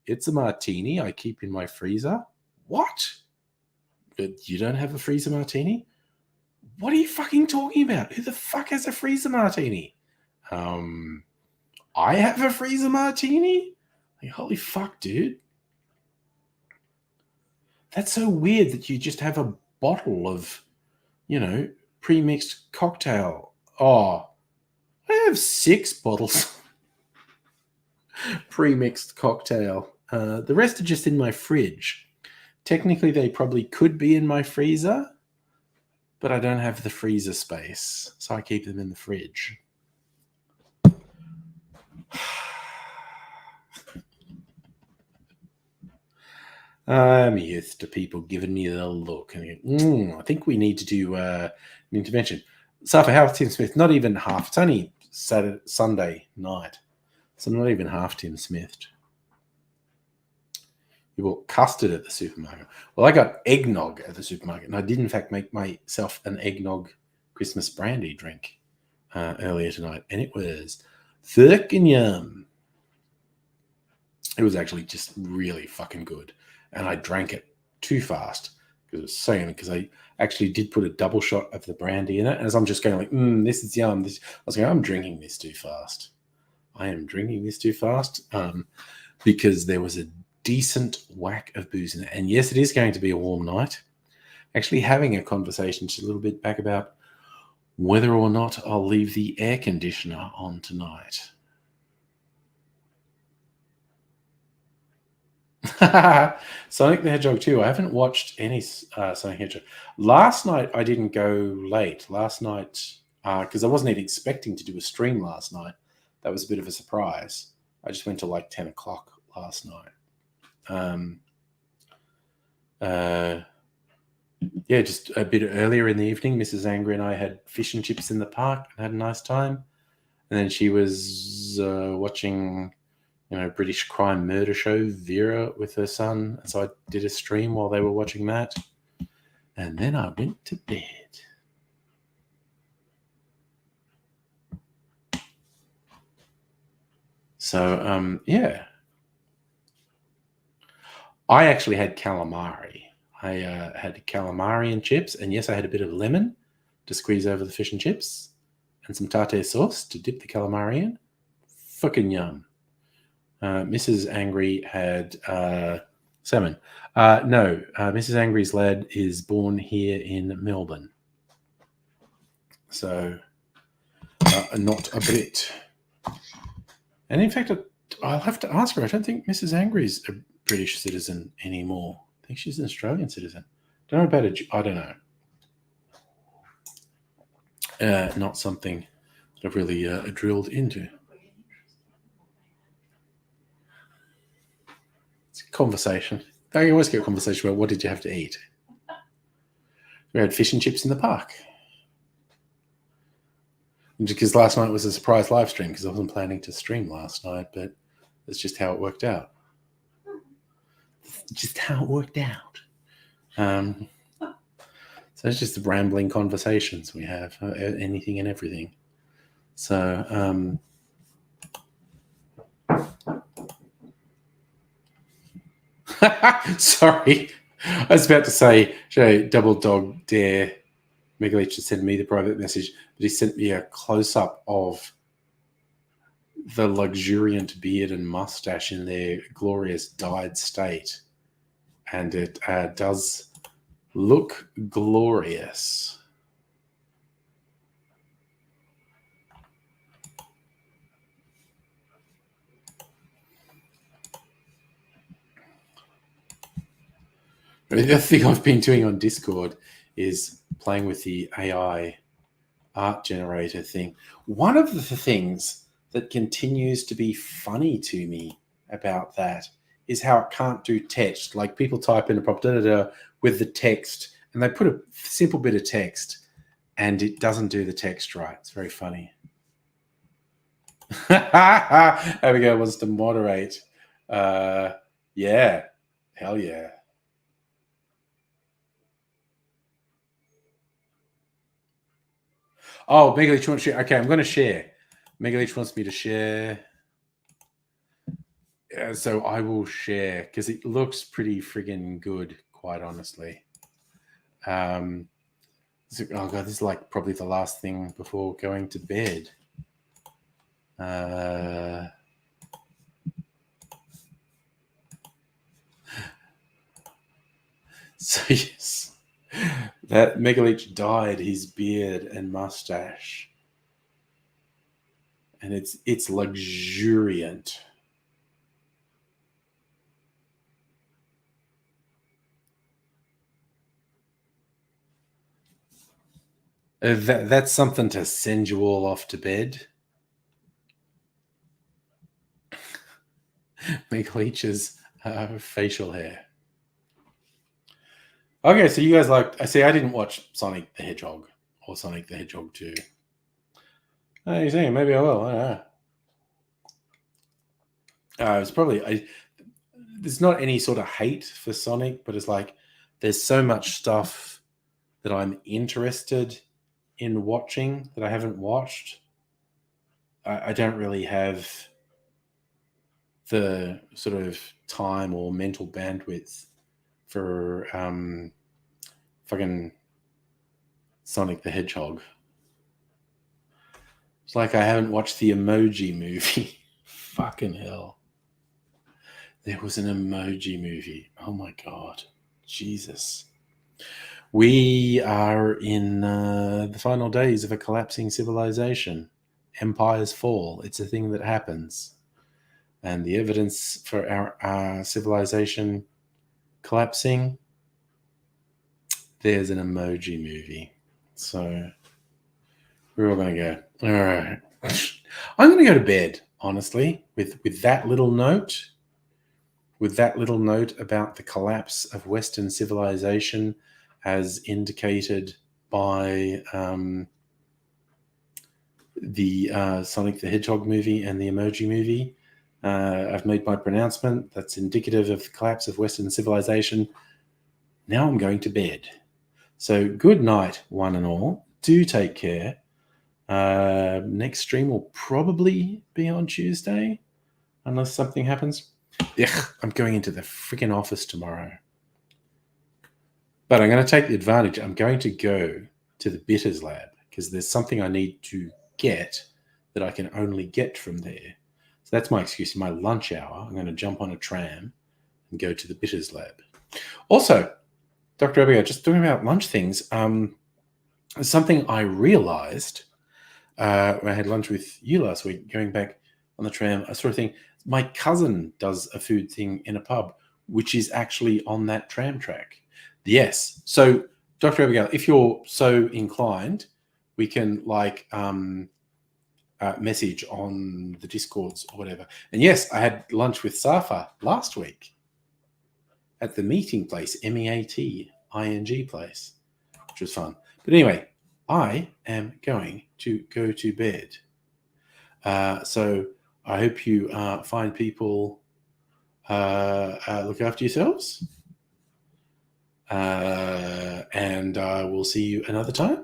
It's a martini I keep in my freezer. What? But you don't have a freezer martini? What are you fucking talking about? Who the fuck has a freezer martini? I have a freezer martini? Like, holy fuck, dude. That's so weird that you just have a bottle of, pre-mixed cocktail. Oh, I have 6 bottles pre-mixed cocktail. The rest are just in my fridge. Technically, they probably could be in my freezer, but I don't have the freezer space, so I keep them in the fridge. I'm used to people giving me the look. And I think we need to do an intervention. So for Tim Smith, not even half. It's only Sunday night, so I'm not even half Tim Smithed. You bought custard at the supermarket. Well, I got eggnog at the supermarket, and I did in fact make myself an eggnog Christmas brandy drink earlier tonight, and it was fucking yum. It was actually just really fucking good. And I drank it too fast because it was so yummy. Because I actually did put a double shot of the brandy in it, and as I'm just going like, this is yum. I was going, I'm drinking this too fast. I am drinking this too fast because there was a decent whack of booze in it. And yes, it is going to be a warm night. Actually having a conversation just a little bit back about whether or not I'll leave the air conditioner on tonight. Sonic the Hedgehog 2. I haven't watched any Sonic the Hedgehog. Last night, I didn't go late. Last night, because I wasn't even expecting to do a stream last night. That was a bit of a surprise. I just went to like 10 o'clock last night. Yeah, just a bit earlier in the evening, Mrs. Angry and I had fish and chips in the park and had a nice time. And then she was watching, British crime murder show, Vera, with her son. And so I did a stream while they were watching that. And then I went to bed. So, yeah. I actually had calamari. I had calamari and chips. And yes, I had a bit of lemon to squeeze over the fish and chips. And some tartare sauce to dip the calamari in. Fucking yum. Mrs. Angry had salmon. No, Mrs. Angry's lad is born here in Melbourne. So, not a Brit. And in fact, I'll have to ask her. I don't think Mrs. Angry's a British citizen anymore. I think she's an Australian citizen. Don't know about I don't know. Not something that I've really drilled into. It's a conversation. I always get a conversation about what did you have to eat. We had fish and chips in the park. Because last night was a surprise live stream because I wasn't planning to stream last night, but that's just how it worked out. Just how it worked out. So it's just the rambling conversations we have, anything and everything. So, sorry. I was about to say, Double Dog Dare Megaleech just sent me the private message, but he sent me a close-up of the luxuriant beard and mustache in their glorious dyed state. And it does look glorious. The thing I've been doing on Discord is playing with the AI art generator thing. One of the things that continues to be funny to me about that is how it can't do text. Like people type in a prompt with the text, and they put a simple bit of text, and it doesn't do the text right. It's very funny. Abigail wants to moderate. Yeah, hell yeah. Oh, Megaleech wants to share. Okay, I'm going to share. Megaleech wants me to share. So I will share because it looks pretty friggin' good, quite honestly. Oh god, this is like probably the last thing before going to bed. So yes, that Megaleech dyed his beard and mustache, and it's luxuriant. That's something to send you all off to bed. Megaleech's facial hair. Okay, so you guys I didn't watch Sonic the Hedgehog or Sonic the Hedgehog 2. Oh, you're saying maybe I will. I don't know. It's probably there's not any sort of hate for Sonic, but it's like there's so much stuff that I'm interested in watching that I haven't watched. I don't really have the sort of time or mental bandwidth for fucking Sonic the Hedgehog. It's like I haven't watched the Emoji Movie. Fucking hell. There was an Emoji Movie. Oh my God. Jesus. We are in the final days of a collapsing civilization. Empires fall. It's a thing that happens. And the evidence for our civilization collapsing, there's an Emoji Movie. So we're all going to go, all right. I'm going to go to bed, honestly, with that little note. With that little note about the collapse of Western civilization as indicated by the Sonic the Hedgehog movie and the Emoji Movie. I've made my pronouncement. That's indicative of the collapse of Western civilization. Now I'm going to bed. So good night, one and all. Do take care. Next stream will probably be on Tuesday, unless something happens. Ugh, I'm going into the freaking office tomorrow. But I'm going to take the advantage. I'm going to go to the Bitters Lab because there's something I need to get that I can only get from there. So that's my excuse. In my lunch hour, I'm going to jump on a tram and go to the Bitters Lab. Also, Dr. Abigail, just talking about lunch things, something I realized when I had lunch with you last week, going back on the tram, I sort of think my cousin does a food thing in a pub, which is actually on that tram track. Yes. So, Dr. Abigail, if you're so inclined, we can message on the Discords or whatever. And yes, I had lunch with Safa last week at the meeting place, MEATING place, which was fun. But anyway, I am going to go to bed. So I hope you find people look after yourselves. And we'll see you another time.